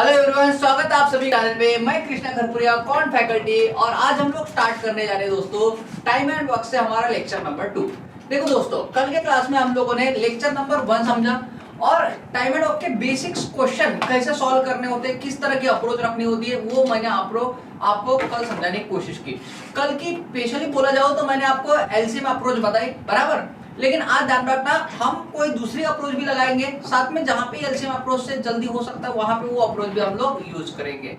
Hello everyone, स्वागत है आप सभी का चैनल पे। मैं कृष्णा खरपुरिया, कौन फैकल्टी, और आज हम लोग स्टार्ट करने जा रहे हैं दोस्तों टाइम एंड वर्क से हमारा लेक्चर नंबर 2। देखो दोस्तों, कल के क्लास में हम लोगों ने लेक्चर नंबर 1 समझा और टाइम एंड वर्क के बेसिक्स क्वेश्चन कैसे सॉल्व करने होते हैं, किस तरह की अप्रोच रखनी होती है, वो मैंने आपको कल समझाने की कोशिश की। कल की स्पेशली बोला जाओ तो मैंने आपको एलसीएम अप्रोच बताई, बराबर। लेकिन आज ध्यान रखना, हम कोई दूसरी अप्रोच भी लगाएंगे साथ में, जहां पे एलसीएम अप्रोच से जल्दी हो सकता है वहां पे वो अप्रोच भी हम लोग यूज करेंगे,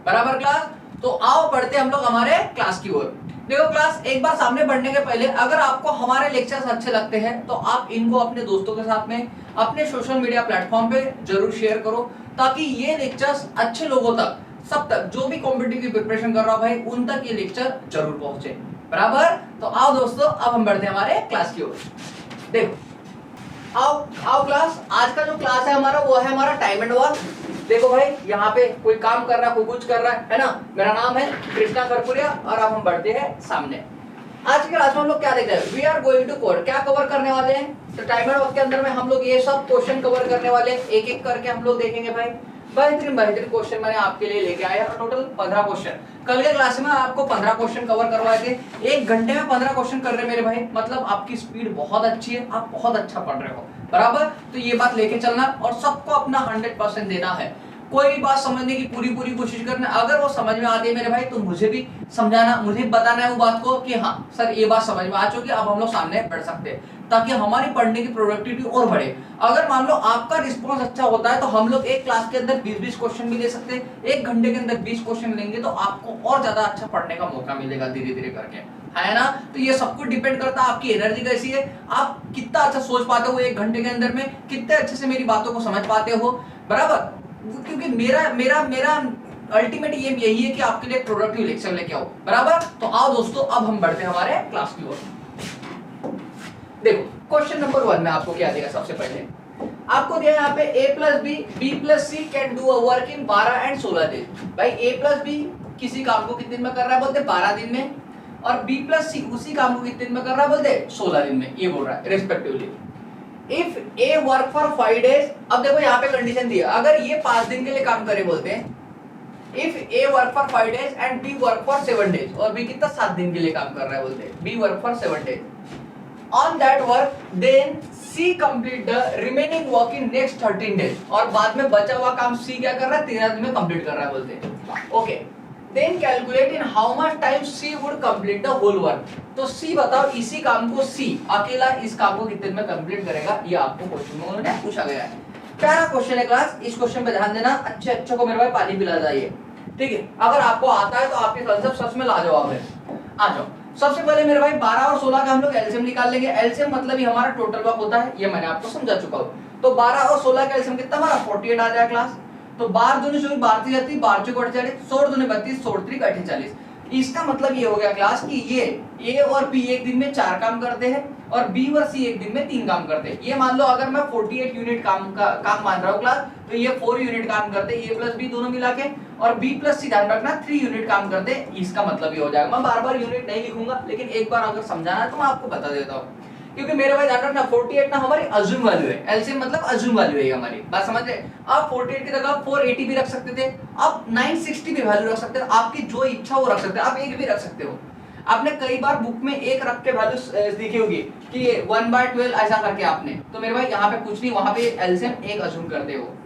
बराबर क्लास। तो आओ पढ़ते हम लोग हमारे क्लास की ओर। देखो क्लास, एक बार सामने बढ़ने के पहले अगर आपको हमारे लेक्चर्स अच्छे लगते हैं तो आप इनको अपने दोस्तों के साथ में अपने सोशल मीडिया प्लेटफॉर्म पे जरूर शेयर करो, ताकि ये लेक्चर्स अच्छे लोगों तक, सब तक, जो भी कॉम्पिटिटिव की प्रिपरेशन कर रहा भाई उन तक ये लेक्चर जरूर पहुंचे, बराबर। तो आओ दोस्तों, अब हम बढ़ते हैं हमारे क्लास की ओर। देखो आओ क्लास, आज का जो क्लास है हमारा वो है हमारा टाइम एंड वर्क। देखो भाई, यहाँ पे कोई काम कर रहा है, कोई कुछ कर रहा है ना। मेरा नाम है कृष्णा खरपुरिया और अब हम बढ़ते हैं सामने। आज की क्लास में हम लोग क्या देख रहे हैं, we are going to code. क्या कवर करने वाले हैं, तो टाइम एंड वर्क के अंदर में हम लोग ये सब क्वेश्चन कवर करने वाले हैं, एक एक करके हम लोग देखेंगे भाई। बेहतरीन क्वेश्चन मैंने आपके लिए लेके आया, टोटल 15 क्वेश्चन। कल के क्लास में आपको 15 क्वेश्चन कवर करवाए थे। 1 घंटे में 15 क्वेश्चन कर रहे मेरे भाई, मतलब आपकी स्पीड बहुत अच्छी है, आप बहुत अच्छा पढ़ रहे हो, बराबर। तो ये बात लेके चलना और सबको अपना 100% देना है। कोई भी बात समझने की पूरी कोशिश करना। अगर वो समझ में आती है मेरे भाई तो मुझे भी समझाना, मुझे बताना है वो बात को कि हाँ सर ये बात समझ में आ चुकी है, अब हम लोग सामने बढ़ सकते हैं, ताकि हमारी पढ़ने की प्रोडक्टिविटी और बढ़े। अगर मान लो आपका रिस्पांस अच्छा होता है तो हम लोग एक क्लास के अंदर 20-20 क्वेश्चन भी ले सकते हैं। 1 घंटे के अंदर 20 क्वेश्चन लेंगे तो आपको और ज्यादा अच्छा पढ़ने का मौका मिलेगा धीरे धीरे करके, है ना। तो ये सब कुछ डिपेंड करता है आपकी एनर्जी कैसी है, आप कितना अच्छा सोच पाते हो 1 घंटे के अंदर में, कितने अच्छे से मेरी बातों को समझ पाते हो, बराबर। क्योंकि मेरा अल्टीमेट एम यही है कि आपके लिए प्रोडक्टिव लेक्चर लेके आओ, बराबर। तो आओ दोस्तों, अब हम बढ़ते हैं हमारे क्लास की ओर। देखो क्वेश्चन नंबर 1 में आपको क्या देगा, सबसे पहले आपको दिया यहाँ पे a plus B, B plus C can do a work in 12 and 16 दिन। भाई a प्लस बी किसी काम को कितने दिन में कर रहा है, बोलते 12 दिन में, और b प्लस सी उसी काम को कितने दिन में कर रहा है, बोलते 16 दिन में। ये बोल रहा है respectively. If A work for 5 days, अब देखो यहाँ पे कंडीशन दिया, अगर ये 5 दिन के लिए काम करे बोलते हैं, if A work for 5 days and B work for 7 days, और बी कितना 7 दिन के लिए काम कर रहा है बोलते हैं, B work for 7 days on that work, then C complete the remaining work in next 13 days, और बाद में बचा हुआ काम सी क्या कर रहा है, 13 दिन में कंप्लीट कर रहा है बोलते हैं। Okay, then calculate in how much time C would complete the whole work. तो सी बताओ, इसी काम को सी अकेला इस काम को कितने में कंप्लीट करेगा, ये आपको क्वेश्चन में उन्होंने पूछा गया है। प्यारा क्वेश्चन है क्लास, इस क्वेश्चन पे ध्यान देना, अच्छे को मेरे भाई पानी पिला जाइए, ठीक है। अगर आपको आता है तो आपके कंसेप्ट सच में लाजवाब है। आ जाओ, सबसे पहले मेरे भाई 12 और 16 का हम लोग एलसीएम निकाल लेंगे। एलसीएम मतलब ही हमारा टोटल वर्क होता है, ये मैंने आपको समझा चुका हूं। तो 12 और 16 का एलसीएम कितना हमारा 48 आ जाएगा क्लास। तो 12 दूनी 24, 12 तीन 32, 12 चौक 48, 16 दूनी 32, 16 त्रिक 48। इसका मतलब ये हो गया क्लास कि ये ए और बी एक दिन में 4 काम करते हैं और बी और सी एक दिन में 3 काम करते हैं। ये मान लो अगर मैं 48 यूनिट काम मान रहा हूँ क्लास, तो ये 4 यूनिट काम करते हैं, ए प्लस बी दोनों मिला के, और बी प्लस सी ध्यान रखना 3 यूनिट काम करते हैं। इसका मतलब ये हो जाएगा, मैं बार यूनिट नहीं लिखूंगा, लेकिन एक बार अगर समझाना है तो मैं आपको बता देता हूँ, क्योंकि मेरे भाई ध्यान रखना 48 ना हमारी अज्यूम वैल्यू है, एलसीएम मतलब अज्यूम वैल्यू है हमारी, बात समझ रहे। आप 48 की जगह 480 भी रख सकते थे, आप 960 भी वैल्यू रख सकते थे, आपकी जो इच्छा वो रख सकते हैं, आप एक भी रख सकते हो। आपने कई बार बुक में एक रख के वैल्यू देखी होगी कि 1/12 ऐसा करके आपने, तो मेरे भाई यहाँ पे कुछ नहीं, वहां पे एलसीएम एक अज्यूम करते हो।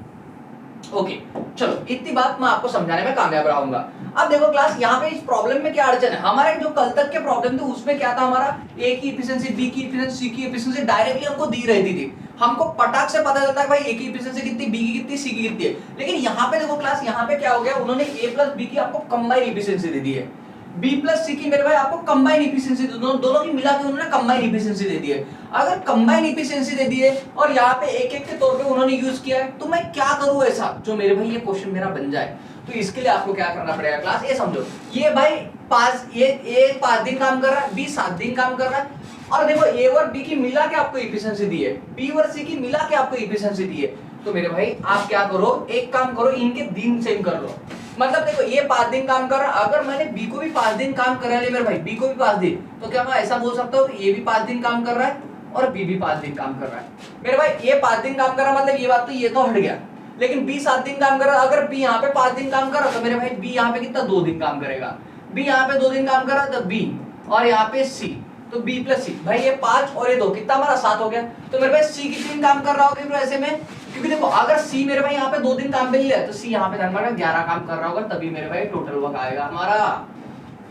ओके, चलो इतनी बात मैं आपको समझाने में कामयाब रहूंगा। अब देखो क्लास, यहाँ पे इस प्रॉब्लम में क्या अड़चन है, हमारे जो कल तक के प्रॉब्लम थे उसमें क्या था, हमारा ए की एफिशिएंसी, बी की एफिशिएंसी, सी की एफिशिएंसी डायरेक्टली हमको दी रहती थी, हमको पटाख से पता चलता है भाई ए की एफिशिएंसी कितनी, बी की कितनी, सी की कितनी है। लेकिन यहाँ पे देखो क्लास, यहाँ पे क्या हो गया, उन्होंने ए प्लस बी की आपको कंबाइन एफिशिएंसी दे दी है, बी प्लस सी की मेरे भाई आपको कंबाइन एफिशिएंसी, दोनों की मिला के उन्होंने कंबाइन एफिशिएंसी दे दी है। अगर कंबाइन एफिशिएंसी दे दी है और यहाँ पे एक एक के तौर पे उन्होंने यूज किया है, तो मैं क्या करूं ऐसा जो मेरे भाई ये क्वेश्चन मेरा बन जाए। तो इसके लिए आपको क्या करना पड़ेगा क्लास, ये समझो, ये भाई 5 दिन काम कर रहा है, बी 7 दिन काम कर रहा है, और देखो ए और बी की मिला के आपको एफिशिएंसी दी है, बी और सी की मिला के आपको एफिशिएंसी दी है। तो मेरे भाई आप क्या करो, एक काम करो, इनके दिन सेम कर लो। मतलब देखो ये 5 दिन काम कर रहा है, अगर मैंने बी को भी 5 दिन काम करा ले मेरे भाई, बी को भी 5 दिन, तो क्या मैं ऐसा बोल सकता हूँ ये भी 5 दिन काम कर रहा है और बी भी 5 दिन काम कर रहा है। मेरे भाई ये 5 दिन काम कर रहा है, मतलब ये बात तो ये तो हट गया। लेकिन बी 7 दिन काम कर रहा है। अगर बी यहाँ पे 5 दिन काम कर रहा तो मेरे भाई बी यहाँ पे कितना 2 दिन काम करेगा। बी यहाँ पे 2 दिन काम कर रहा तो बी, और यहाँ पे सी, तो बी प्लस सी, भाई ये 5 और ये 2 कितना हमारा 7 हो गया। तो मेरे भाई सी कितने दिन काम कर रहा होगा ऐसे में, क्योंकि देखो अगर सी मेरे भाई यहाँ पे 2 दिन काम मिल लिया तो सी यहाँ पे 11 काम कर रहा होगा, तभी मेरे भाई टोटल वर्क आएगा हमारा।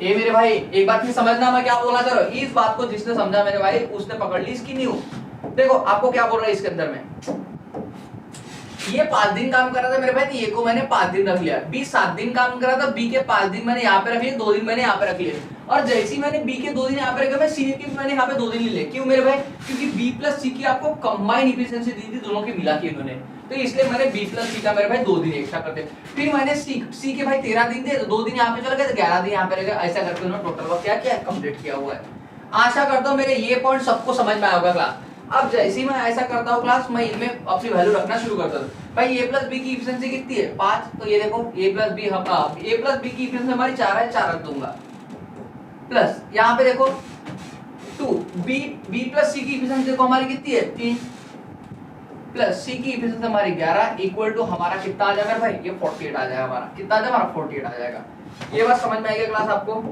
ये मेरे भाई एक बात समझना मैं क्या बोलना चाह रहा हूँ, इस बात को जिसने समझा मेरे भाई उसने पकड़ ली इसकी न्यू। देखो आपको क्या बोल रहा है इसके अंदर में, ये 5 दिन काम कर रहा था मेरे भाई, तो ये को मैंने 5 दिन रख लिया। बी 7 दिन काम कर रहा था, बी के 5 दिन मैंने यहाँ पे रख लिए, 2 दिन मैंने यहाँ पे रख लिए। और जैसे ही मैंने बी के 2 दिन यहाँ पे रखे, मैं सी के मैंने यहाँ पे 2 दिन ले लिए। क्यों मेरे भाई, क्योंकि बी प्लस सी की आपको कंबाइन एफिशिएंसी दी थी, दोनों की मिला के इन्होंने, तो इसलिए मैंने बी प्लस सी का मेरे भाई 2 दिन एक्स्ट्रा कर दिया। फिर मैंने सी के भाई 13 दिन थे, तो 2 दिन यहाँ पे चले गए, तो 11 दिन यहाँ पे रह गए। ऐसा करके उन्होंने टोटल वर्क क्या किया, कंप्लीट किया हुआ है। आशा करता हूँ मेरे ये पॉइंट सबको समझ में आया होगा क्लास। अब जैसे ही मैं ऐसा करता हूँ क्लास, मैं इनमें अपनी वैल्यू रखना शुरू करता हूँ। भाई a प्लस बी की एफिशिएंसी कितनी है 5, तो ये देखो a प्लस बी की एफिशिएंसी हमारी 4 है, 4 रख दूंगा, प्लस यहाँ पे देखो 2, बी प्लस सी की एफिशिएंसी देखो हमारी कितनी है 3, प्लस सी की एफिशिएंसी हमारी 11 इक्वल टू हमारा कितना आ जाएगा भाई, ये 48 आ जाएगा हमारा। कितना आ जाएगा हमारा 48 आ जाएगा। ये बात समझ में आएगी क्लास आपको।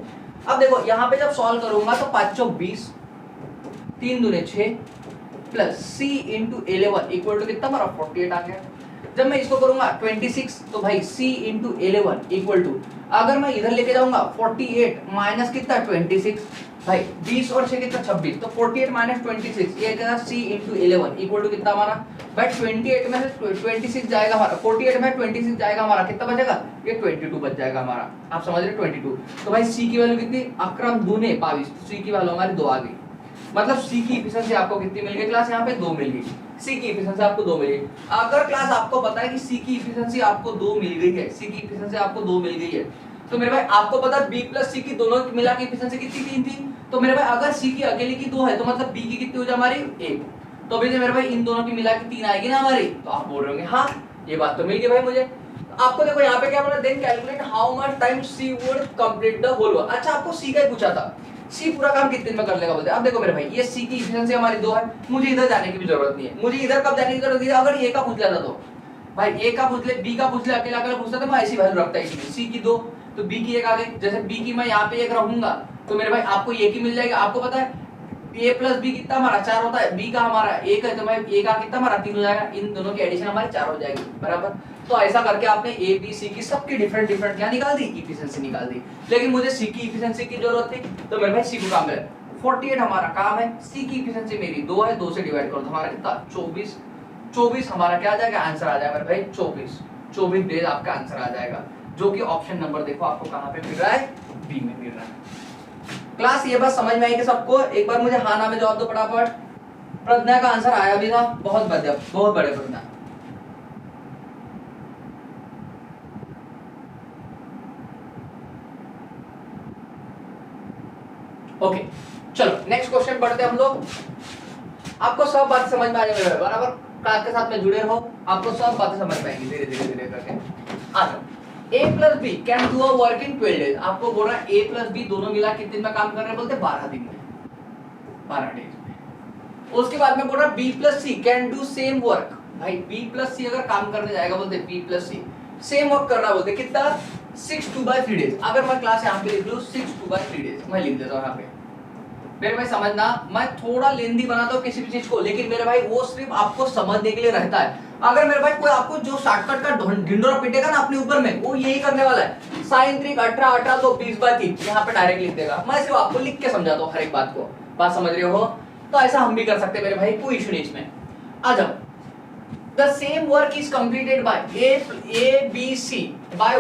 अब देखो यहाँ पे जब सॉल्व करूंगा तो 5 चौक 20, 3 दूने 6, plus c into 11 equal to कितना हमारा 48 आ गया। जब मैं इसको करूंगा 26, तो भाई c इंटू 11 इक्वल टू, अगर मैं इधर लेके जाऊंगा 48 माइनस कितना 26, भाई 20 और 6 कितना 26, तो 48 माइनस 26 ये क्या, c इंटू 11 इक्वल टू कितना हमारा भाई 28 में से 26 जाएगा हमारा, 48 में 26 जाएगा हमारा, कितना बचेगा ये 22 बच जाएगा हमारा। आप समझ रहे 22। तो भाई c की वैल्यू कितनी, अक्रम दूने 22, तो c की वैल्यू हमारी 2 आ गई। मतलब C की एफिशिएंसी आपको कितनी मिल गई क्लास, यहाँ पे 2 मिल गई। C की एफिशिएंसी आपको 2 मिल गई। अगर क्लास आपको पता है कि C की एफिशिएंसी आपको 2 मिल गई है, C की एफिशिएंसी आपको 2 मिल गई है, तो मेरे भाई आपको पता है B प्लस C की दोनों मिला के एफिशिएंसी कितनी 3 थी, तो मेरे भाई अगर C की अकेले की 2 है तो मतलब B की कितनी हो जाए हमारी 1, तो अभी मेरे भाई इन दोनों की मिला के 3 आएगी ना हमारी। तो आप बोल रहे होंगे हाँ ये बात तो मिल गई भाई मुझे। आपको देखो यहाँ पे क्या बोला, then calculate how much time C would complete the whole work. अच्छा आपको C का ही पूछा था, C पूरा काम कितने दिन में कर लेगा बोलते। अब देखो मेरे भाई ये C की एफिशिएंसी हमारी 2 है, मुझे इधर जाने की भी जरूरत नहीं है। मुझे इधर कब जाने की जरूरत है, अगर A का पूछ लेता तो भाई A का पूछ ले, B का पूछ ले, अकेला अकेला पूछता तो मैं ऐसी वैल्यू रखता है। इसमें C की 2 तो B की 1 आ गई। जैसे B की मैं यहाँ पे 1 रहूंगा तो मेरे भाई आपको A की मिल जाएगी। आपको पता है A प्लस बी कितना हमारा 4 होता है, B का हमारा 1 है, तो मैं A का कितना हमारा 3 हो जाएगा। इन दोनों की एडिशन हमारी 4 हो जाएगी बराबर। तो ऐसा करके आपने A B C की सबकी डिफरेंट डिफरेंट क्या निकाल दी, एफिशिएंसी निकाल दी। लेकिन मुझे C की एफिशिएंसी की जरूरत थी, तो मेरे भाई C को काम है 48 हमारा काम है। C की एफिशिएंसी मेरी 2 है, 2 से डिवाइड करो तो हमारा कितना 24 हमारा क्या आ जाएगा, आंसर आ जाएगा मेरे भाई 24 डेज आपका आंसर आ जाएगा, जो कि ऑप्शन नंबर देखो आपको कहां पे मिल रहा है, बी में मिल रहा है। क्लास ये बात समझ में आई कि सबको, एक बार मुझे हाँ ना में जवाब दो फटाफट। प्रज्ञा का आंसर आया भी था, बहुत बढ़िया, बहुत बड़े प्रज्ञा। ओके चलो नेक्स्ट क्वेश्चन पढ़ते हैं हम लोग। आपको सब बात समझ में आ जाएगी बराबर, क्लास के साथ में जुड़े रहो, आपको सब बातें समझ में आएंगी धीरे धीरे धीरे करके। आ जाओ, A plus B can do a work in 12 days. आपको बोल रहा है A प्लस बी दोनों मिला कितने दिन में काम कर रहे हैं, बोलते 12 दिन में, 12 डेज में। उसके बाद में बोल रहा है B plus C can do same work. भाई B प्लस सी अगर काम करने जाएगा बोलते B plus C same work कर रहा बोलते कितना 6/3 डेज। अगर मैं क्लास यहाँ पे लिख लूँ 6/3 डेज, मैं लिख देता हूँ यहाँ पे। मेरे भाई समझना, मैं थोड़ा लेंदी बनाता हूँ किसी भी चीज को, लेकिन मेरे भाई वो सिर्फ आपको समझने के लिए रहता है। अगर मेरे भाई कोई आपको जो शॉर्टकट का ढिंडोरा पीटेगा ना अपने ऊपर में, वो यही करने वाला है। साइन 3 18 तो 20/3 यहाँ पे डायरेक्ट लिख देगा। मैं सिर्फ आपको लिख के समझाता हूँ हर एक बात को, बात समझ रहे हो। तो ऐसा हम भी कर सकते हैं मेरे भाई, कोई इशू नहीं इसमें। आ जाओ, the same work is completed by A B C by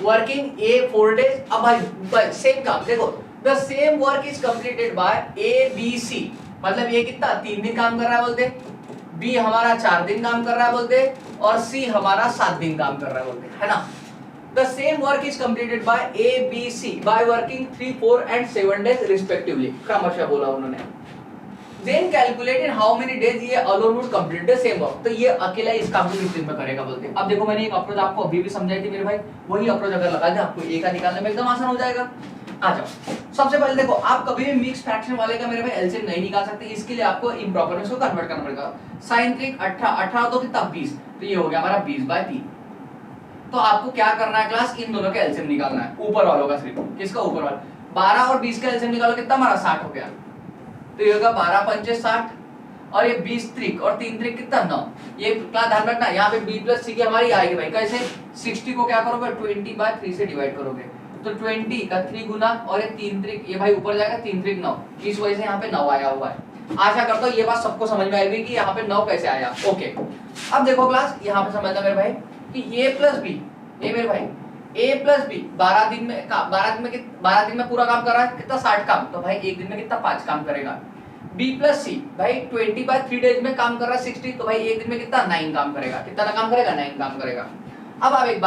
working A 4 days. अब भाई सेम काम देखो, the same work is completed by A B C, मतलब ये कितना 3 दिन काम कर रहा है बोलते, B हमारा 4 दिन काम कर रहा है बोलते, और C हमारा 7 दिन काम कर रहा है बोलते, है ना। The same work is completed by A B C by working 3 4 and 7 days respectively, क्रमशः बोला उन्होंने। Then calculate in how many days ये alone would complete the same work, तो ये अकेला इस काम को किस दिन में करेगा बोलते। अब देखो मैंने एक अप्रोच आपको अभी भी समझाई थी मेरे भाई, वही अप्रोच अगर लगा दे आपको A का निकालने में एकदम आसान हो जाएगा। आ जाओ। सबसे पहले देखो, आप कभी भी मिक्स फ्रैक्शन वाले का मेरे भाई एलसीएम नहीं निकाल सकते, इसके लिए आपको इम्प्रॉपर को कन्वर्ट करना पड़ेगा। sin 3 18 तो कितना 20, तो ये हो गया हमारा 20/3। तो आपको क्या करना है क्लास, इन दोनों का एलसीएम निकालना है, ऊपर वालों का सिर्फ। किसका ऊपर वाला? 12 और 20 का एलसीएम निकालो, कितना हमारा 60 हो गया। तो ये होगा 12 पंचे 60 और ये 20 त्रिक और 3 त्रिक कितना 9। ये क्लास ध्यान रखना, यहाँ पे b प्लस सी की हमारी आएगी भाई कैसे, 60 को क्या करोगे 20/3 से डिवाइड करोगे, तो 20 का 3 गुना और ये 3 त्रिक, ये भाई ऊपर जाएगा 3 त्रिक 9, इस वजह से यहाँ पे 9 आया हुआ है। आशा करता हूँ ये बात सबको समझ में आएगी कि यहाँ पे 9 कैसे आया। ओके, अब देखो क्लास यहाँ पे समझना मेरे भाई कि a प्लस बी, ये मेरे भाई a प्लस बी 12 दिन में पूरा काम कर रहा है, कितना 60 काम, तो भाई एक दिन में कितना 5 काम करेगा। b प्लस सी भाई 20/3 डेज में काम कर रहा है 60, तो भाई एक दिन में कितना 9 काम करेगा, कितना काम करेगा 9 काम करेगा। अब आप एक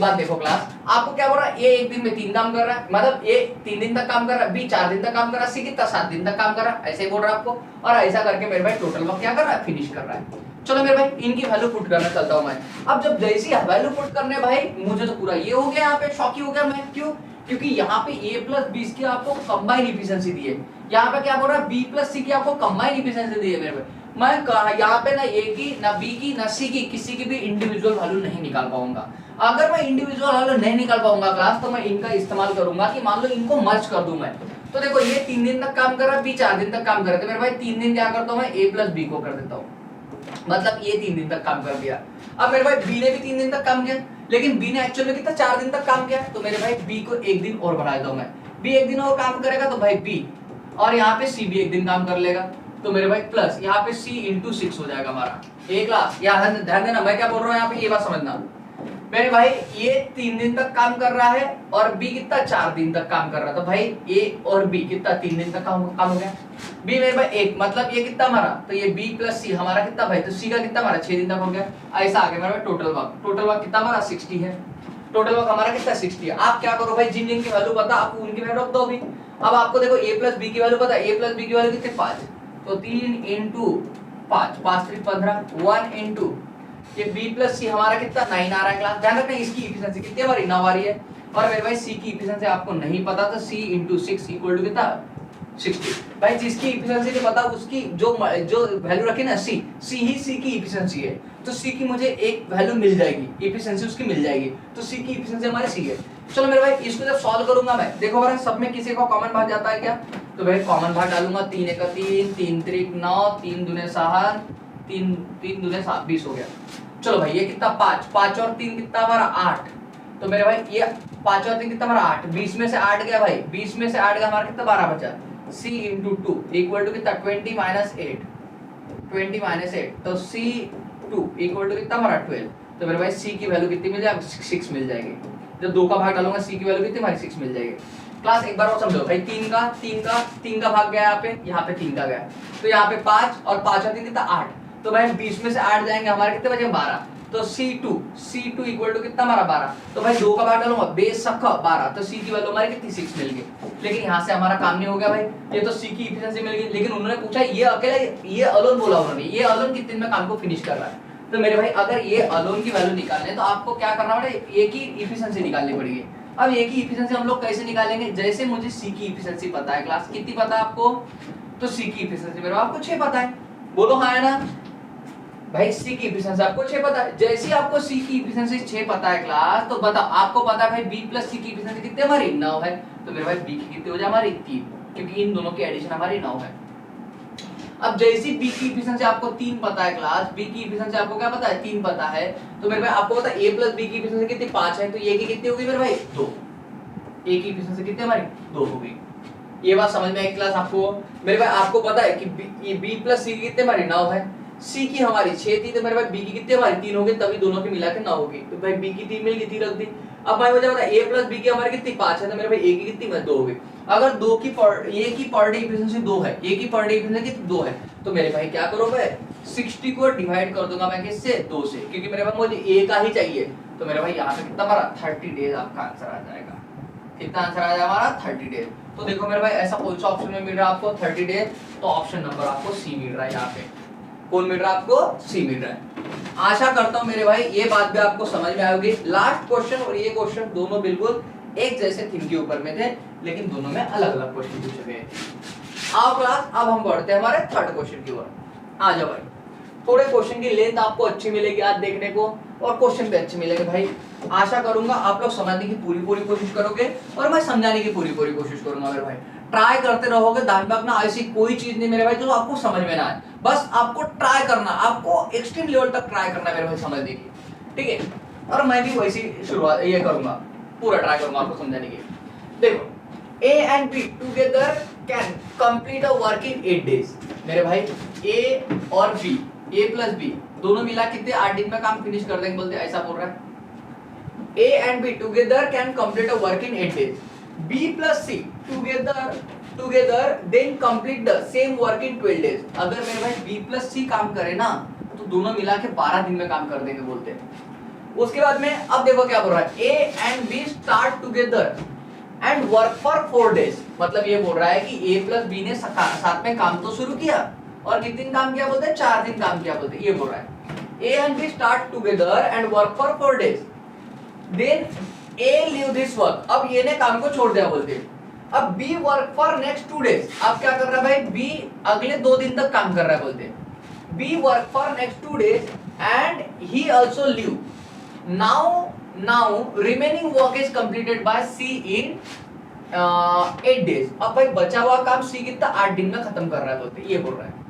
बात देखो क्लास, आपको क्या बोल रहा है, ये एक दिन में 3 काम कर रहा है, मतलब ये 3 दिन तक काम कर रहा है, बी 4 दिन तक काम कर रहा है, सी कितना 7 दिन तक काम कर रहा है, ऐसे ही बोल रहा है आपको। और ऐसा करके मेरे भाई टोटल वर्क क्या कर रहा है, फिनिश कर रहा है। चलो मेरे भाई इनकी वैल्यू पुट करना चलता हूं मैं। अब जब जैसी वैल्यू पुट करने भाई, मुझे तो पूरा ये हो गया, यहाँ पे शॉक ही हो गया मैं। क्यों? क्योंकि यहाँ पे a प्लस बी की आपको कंबाइन इफिशिएंसी दी है, यहाँ पे क्या बोल रहा है b प्लस सी की आपको कंबाइन इफिशिएंसी दी है मेरे भाई। मैं कहा यहाँ पे ना a की ना b की ना c की किसी की भी इंडिविजुअल वैल्यू नहीं निकाल पाऊंगा। अगर मैं इंडिविजुअल वैल्यू नहीं निकाल पाऊंगा क्लास, तो मैं इनका इस्तेमाल करूंगा कि मान लो इनको मर्ज कर दूं मैं। तो देखो ये 3 दिन तक काम कर रहा है, b 4 दिन तक काम कर रहा है, तो मेरे भाई 3 दिन क्या करता हूँ मैं, a प्लस बी को कर देता हूँ, मतलब ये 3 दिन तक काम कर दिया। अब मेरे भाई b ने भी 3 दिन तक काम किया, लेकिन b ने एक्चुअल में कितना 4 दिन तक काम किया, तो मेरे भाई b को एक दिन और बढ़ा देता हूं मैं। b एक दिन और काम करेगा तो भाई b, और यहाँ पे c भी एक दिन काम कर लेगा, तो मेरे भाई प्लस यहाँ पे c इंटू 6 हो जाएगा हमारा। एक क्लास यहाँ ध्यान देना, मैं क्या बोल रहा हूँ यहाँ पे, ये बात समझना मेरे भाई, ये 3 दिन तक काम कर रहा है और b कितना 4 दिन तक काम कर रहा है, तो भाई a और b कितना 3 दिन तक काम हो गया। b मेरे भाई 1, मतलब ये कितना हमारा, तो ये b प्लस सी हमारा कितना भाई, तो c का कितना हमारा 6 दिन तक हो गया। ऐसा आ गया मेरे भाई टोटल वर्क कितना हमारा 60 है। टोटल वर्क हमारा कितना 60 है। आप क्या करो भाई, जिन जिन की वैल्यू पता आप उनकी वैल्यू रख दो अभी। अब आपको देखो a प्लस बी की वैल्यू पता है, a प्लस बी की वैल्यू कितनी 5, तो 3 इंटू 5, 5 3 15, 1 इंटू ये b प्लस सी हमारा कितना 9 आ रहा है क्लास। ध्यान रखना इसकी इफिशिएंसी कितनी हमारी 9 आ रही है, और मेरे भाई c की इफिशिएंसी आपको नहीं पता, तो c इंटू 6 इक्वल टू कितना 60। भाई जिसकी इफिशिएंसी नहीं पता उसकी जो वैल्यू रखी ना c ही c की इफिशिएंसी है, तो c की मुझे एक वैल्यू मिल जाएगी, इफिशिएंसी उसकी मिल जाएगी, तो c की इफिशिएंसी हमारी c है। चलो मेरे भाई इसको जब सॉल्व करूंगा मैं, देखो भाई सब में किसी को कॉमन भाग जाता है क्या, तो भाई कॉमन भाग डालूंगा, 3 एक 3, 3 त्रिक 9, 3 दूने 7, 3 दूने 7 20 हो गया। चलो भाई ये कितना 5 और 3 कितना हमारा 8, तो मेरे भाई ये 5 और 3 कितना हमारा 8, 20 में से 8 गया भाई, 20 में से 8 गया हमारा कितना 12 बचा, c इंटू 2 इक्वल टू कितना 20 माइनस 8, तो c 2 इक्वल टू कितना हमारा 12, तो मेरे भाई c की वैल्यू कितनी मिल जाएगी 6 मिल जाएगी। जब 2 का भाग डालूंगा c की वैल्यू कितनी हमारी 6 मिल जाएगी। क्लास एक बार और समझो भाई, 3 का भाग गया यहाँ पे 3 का गया, तो यहाँ पे 5 और 5 और 3 कितना 8, तो भाई 20 में से 8 जाएंगे हमारे कितने बचेंगे 12, तो C2 इक्वल टू कितना हमारा 12, तो भाई 2 का भाग डालूंगा बेशक 12, तो C की वैल्यू हमारी कितनी 6 मिल गई। लेकिन यहाँ से हमारा काम नहीं हो गया भाई, ये तो C की इफिशिएंसी मिल गई, लेकिन उन्होंने पूछा ये अकेला, ये अलोन बोला उन्होंने, ये अलोन कितने में काम को फिनिश कर रहा है। तो मेरे भाई अगर ये अलोन की वैल्यू निकालने तो आपको क्या करना पड़ेगा, ए की इफिशिएंसी निकालनी पड़ेगी। अब ए की इफिशिएंसी हम लोग कैसे निकालेंगे, जैसे मुझे C की इफिशिएंसी पता है, क्लास कितनी पता है आपको, तो C की इफिशिएंसी मेरे आपको 6 पता है, बोलो हाँ है ना भाई। C की इफिशिएंसी आपको 6 पता है, जैसे आपको C की इफिशिएंसी 6 पता है क्लास, तो बताओ आपको पता है भाई B प्लस C की इफिशिएंसी कितनी हमारी 9 है, तो मेरे भाई B की कितनी हो जाए हमारी 3, क्योंकि इन दोनों की एडिशन हमारी 9 है। अब जैसे B की इफिशिएंसी आपको 3 पता है क्लास, B की इफिशिएंसी आपको क्या पता है 3 पता है, तो मेरे भाई आपको पता है A प्लस B की इफिशिएंसी कितनी 5 है, तो A की कितनी होगी मेरे भाई 2, A की इफिशिएंसी कितनी हमारी 2 हो गई। ये बात समझ में आई क्लास आपको। मेरे भाई आपको पता है कि B प्लस C की कितनी हमारी 9 है, C की हमारी 6 थी, तो मेरे भाई B की कितनी हमारी 3 हो गई, तभी दोनों की मिला के 9 होगी, तो भाई B की 3 मिल गई, 3 रख दी। अब भाई मुझे पता है A प्लस B की हमारी कितनी 5 है, तो मेरे भाई A की कितनी 2 हो गई। अगर A की पर डे इफिशिएंसी 2 है, A की पर डे इफिशिएंसी कितनी 2 है, तो मेरे भाई क्या करो भाई 60 को डिवाइड कर दूंगा मैं किससे 2 से, क्योंकि मेरे भाई मुझे A का ही चाहिए, तो मेरे भाई यहाँ पे कितना हमारा 30 डेज आपका आंसर आ जाएगा। कितना आंसर आ जाएगा हमारा 30 डेज। तो देखो मेरे भाई ऐसा कौन सा ऑप्शन में मिल रहा है आपको 30 डेज, तो ऑप्शन नंबर आपको सी मिल रहा है। यहाँ पे कौन मिल रहा है आपको, सी मिल रहा है। आशा करता हूँ मेरे भाई ये बात भी आपको समझ में आएगी। लास्ट क्वेश्चन और ये क्वेश्चन दोनों बिल्कुल एक जैसे थीम के ऊपर में थे, लेकिन दोनों में अलग अलग क्वेश्चन पूछे गए थे। आओ क्लास, अब हम बढ़ते हैं हमारे थर्ड क्वेश्चन की ओर। आ जाओ भाई, थोड़े क्वेश्चन की लेंथ आपको अच्छी मिलेगी आज देखने को, और क्वेश्चन भी अच्छे मिलेंगे भाई। आशा करूंगा आप लोग समझने की पूरी कोशिश करोगे, और मैं समझाने की पूरी कोशिश करूंगा मेरे भाई। ट्राई करते रहोगे, ध्यान रखना ऐसी कोई चीज नहीं मेरे भाई जो आपको समझ में ना आए, बस आपको ट्राई करना, आपको एक्सट्रीम लेवल तक ट्राई करना मेरे भाई समझने की, ठीक है। और मैं भी वैसी शुरुआत ये करूंगा, पूरा ट्राई करूंगा आपको समझाने की। देखो, A and B together can complete a work in 8 days। मेरे भाई A और B, A plus B दोनों मिला कितने 8 दिन में काम फिनिश कर देंगे बोलते, ऐसा बोल रहा है। A and B together can complete a work in 8 days। B plus C together then complete the same work in 12 days। अगर मेरे भाई B plus C काम करे ना तो दोनों मिला के 12 दिन में काम कर देंगे बोलते हैं। उसके बाद में अब देखो क्या बोल रहा है, A and B start together and work for 4 days। मतलब ये बोल रहा है कि A plus B ने साथ में काम तो शुरू किया, और कितने दिन काम किया बोलते हैं, 4 दिन काम किया बोलते हैं, ये बोल रहा है। A and B start together and work for 4 days, then A leave this work। अब ये ने काम को छोड़ दिया बोलते हैं। अब B work for next 2 days। अब क्या कर रहा है भाई, B अगले 2 दिन तक काम कर रहा है बोलते हैं। B work for next 2 days and he also leave। Now remaining work is completed by C in 8 days। अब भाई बचा हुआ काम C कितना 8 दिन में खत्म कर रहा है बोलते हैं, ये बोल रहा है।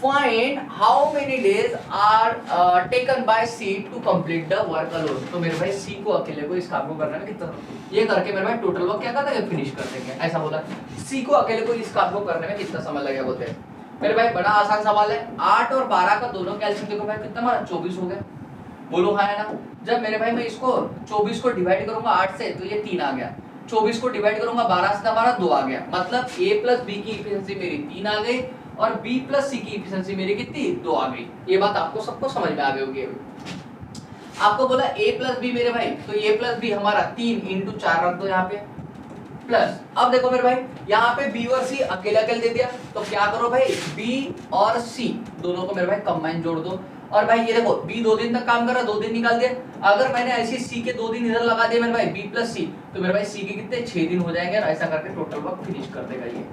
Find how many days are taken by C to complete the work alone। तो मेरे भाई C को अकेले को इस काम को करने में कितना, ये करके मेरे भाई टोटल वर्क क्या करते हैं, फिनिश कर देंगे, ऐसा बोला। C को अकेले को इस काम को करने में कितना समय लगेगा बोलते हैं। मेरे भाई बड़ा आसान सवाल है, 8 और 12 का दोनों कैलकुलेट देखो भाई कितना हमारा 24 हो गया, बोलो हाँ है ना। जब मेरे भाई मैं इसको 24 को डिवाइड करूंगा 8 से तो ये 3 आ गया, 24 को डिवाइड करूंगा 12 से तो हमारा 2 आ गया, मतलब A plus B की एफिशिएंसी मेरी 3 आ गई, और B plus C की एफिशिएंसी मेरी कितनी 2 आ गई। ये बात आपको सबको समझ में आ गई होगी। आपको बोला A plus B मेरे भाई, तो A plus B हमारा 3 into 4 रख दो यहाँ पे, प्लस अब देखो मेरे भाई यहाँ पे B और C अकेले अकेले दे दिया, तो क्या करो भाई B और C दोनों को मेरे भाई कंबाइन जोड़ दो। और भाई ये देखो B 2 दिन तक काम कर रहा, 2 दिन निकाल दिया। अगर मैंने ऐसे C के 2 दिन इधर लगा दिए मेरे भाई B plus C, तो मेरे भाई C के कितने 6 दिन हो जाएंगे, और ऐसा करके टोटल वर्क फिनिश कर देगा ये,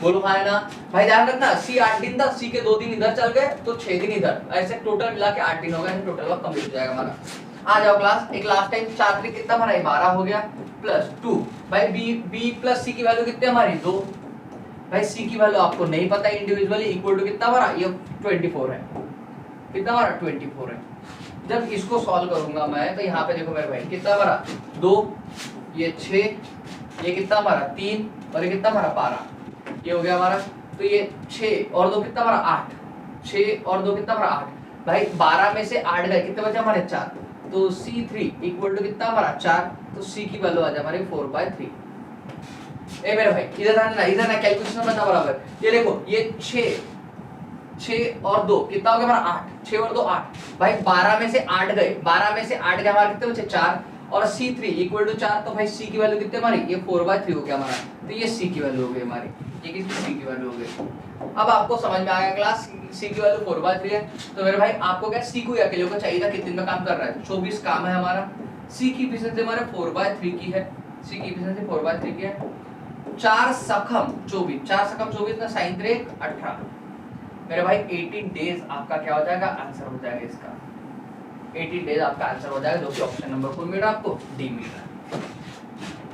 बोलो हाँ है ना। भाई ध्यान रखना, C 8 दिन था, C के 2 दिन इधर चल गए तो 6 दिन इधर, ऐसे टोटल मिला के 8 दिन हो गए, टोटल वर्क कंप्लीट हो जाएगा हमारा। आ जाओ क्लास, एक लास्ट टाइम 4 3 कितना हमारा 12 हो गया, प्लस 2 भाई B plus C की वैल्यू कितनी हमारी 2। भाई C की वैल्यू आपको नहीं पता इंडिविजुअली, इक्वल टू कितना हमारा ये 24 है, कितना हमारा 24 है। जब इसको सॉल्व करूंगा मैं तो यहाँ पे देखो मेरे भाई कितना हमारा 2, ये 6, ये कितना हमारा 3, और ये कितना हमारा 12, ये हो गया हमारा। तो ये 6 और 2 कितना हमारा 8, 6 और 2 कितना हमारा 8। भाई 12 में से 8 गए, कितने बचे हमारे 4, तो C3 इक्वल टू कितना हमारा 4, तो C की वैल्यू आ जाए हमारी 4/3। ए मेरे भाई इधर ना कैलकुलेशन करना बराबर, ये देखो ये 6 और 2 कितना हो गया हमारा 8, 6 और 2 8। भाई 12 में से 8 गए, 12 में से 8 गए हमारे कितने बचे 4, और C3 इक्वल टू 4, तो भाई C की वैल्यू कितनी हमारी ये 4/3 हो गया हमारा, तो ये C की वैल्यू हो गई हमारी, ये किसकी C की वैल्यू हो गई। अब आपको समझ में आ गया क्लास, C की वैल्यू 4/3 है। तो मेरे भाई आपको क्या C को अकेले को चाहिए था, कितने दिन में काम कर रहा है, 24 काम है हमारा। C की एफिशिएंसी हमारे 4/3 की है, C की एफिशिएंसी 4/3 की है। 4 सखम 24, 4 सखम 24 ना sin 3 18। मेरे भाई 18 डेज आपका क्या हो जाएगा, आंसर हो जाएगा इसका, 18 डेज आपका आंसर हो जाएगा, जो कि ऑप्शन नंबर 4 मिल रहा है आपको, डी मिल रहा है।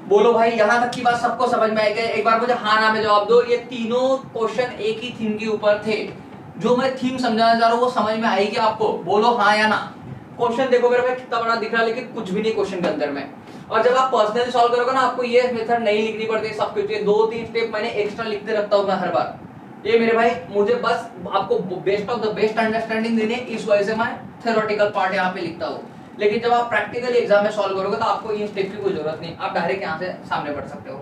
बोलो भाई यहाँ तक की बात सबको समझ में आई? एक बार मुझे हाँ ना में जवाब दो। ये तीनों क्वेश्चन एक ही थीम के ऊपर थे, जो मैं थीम समझाना चाह रहा हूँ वो समझ में आएगी आपको, बोलो हाँ या ना। क्वेश्चन देखो मेरे भाई कितना बड़ा दिख रहा है, लेकिन कुछ भी नहीं क्वेश्चन के अंदर में। और जब आप पर्सनली सॉल्व करोगे ना, आपको ये मेथड नहीं लिखनी पड़ती, सब कुछ 2-3 स्टेप मैंने एक्स्ट्रा लिखते रखता हूँ मैं हर बार। ये मेरे भाई मुझे बस आपको best of the best understanding देने, इस वजह से मैं थ्योरेटिकल पार्ट यहाँ पे लिखता हूँ। लेकिन जब आप प्रैक्टिकली एग्जाम में सॉल्व करोगे तो आपको इन स्टेप की कोई जरूरत नहीं, आप डायरेक्ट यहाँ से सामने बढ़ सकते हो।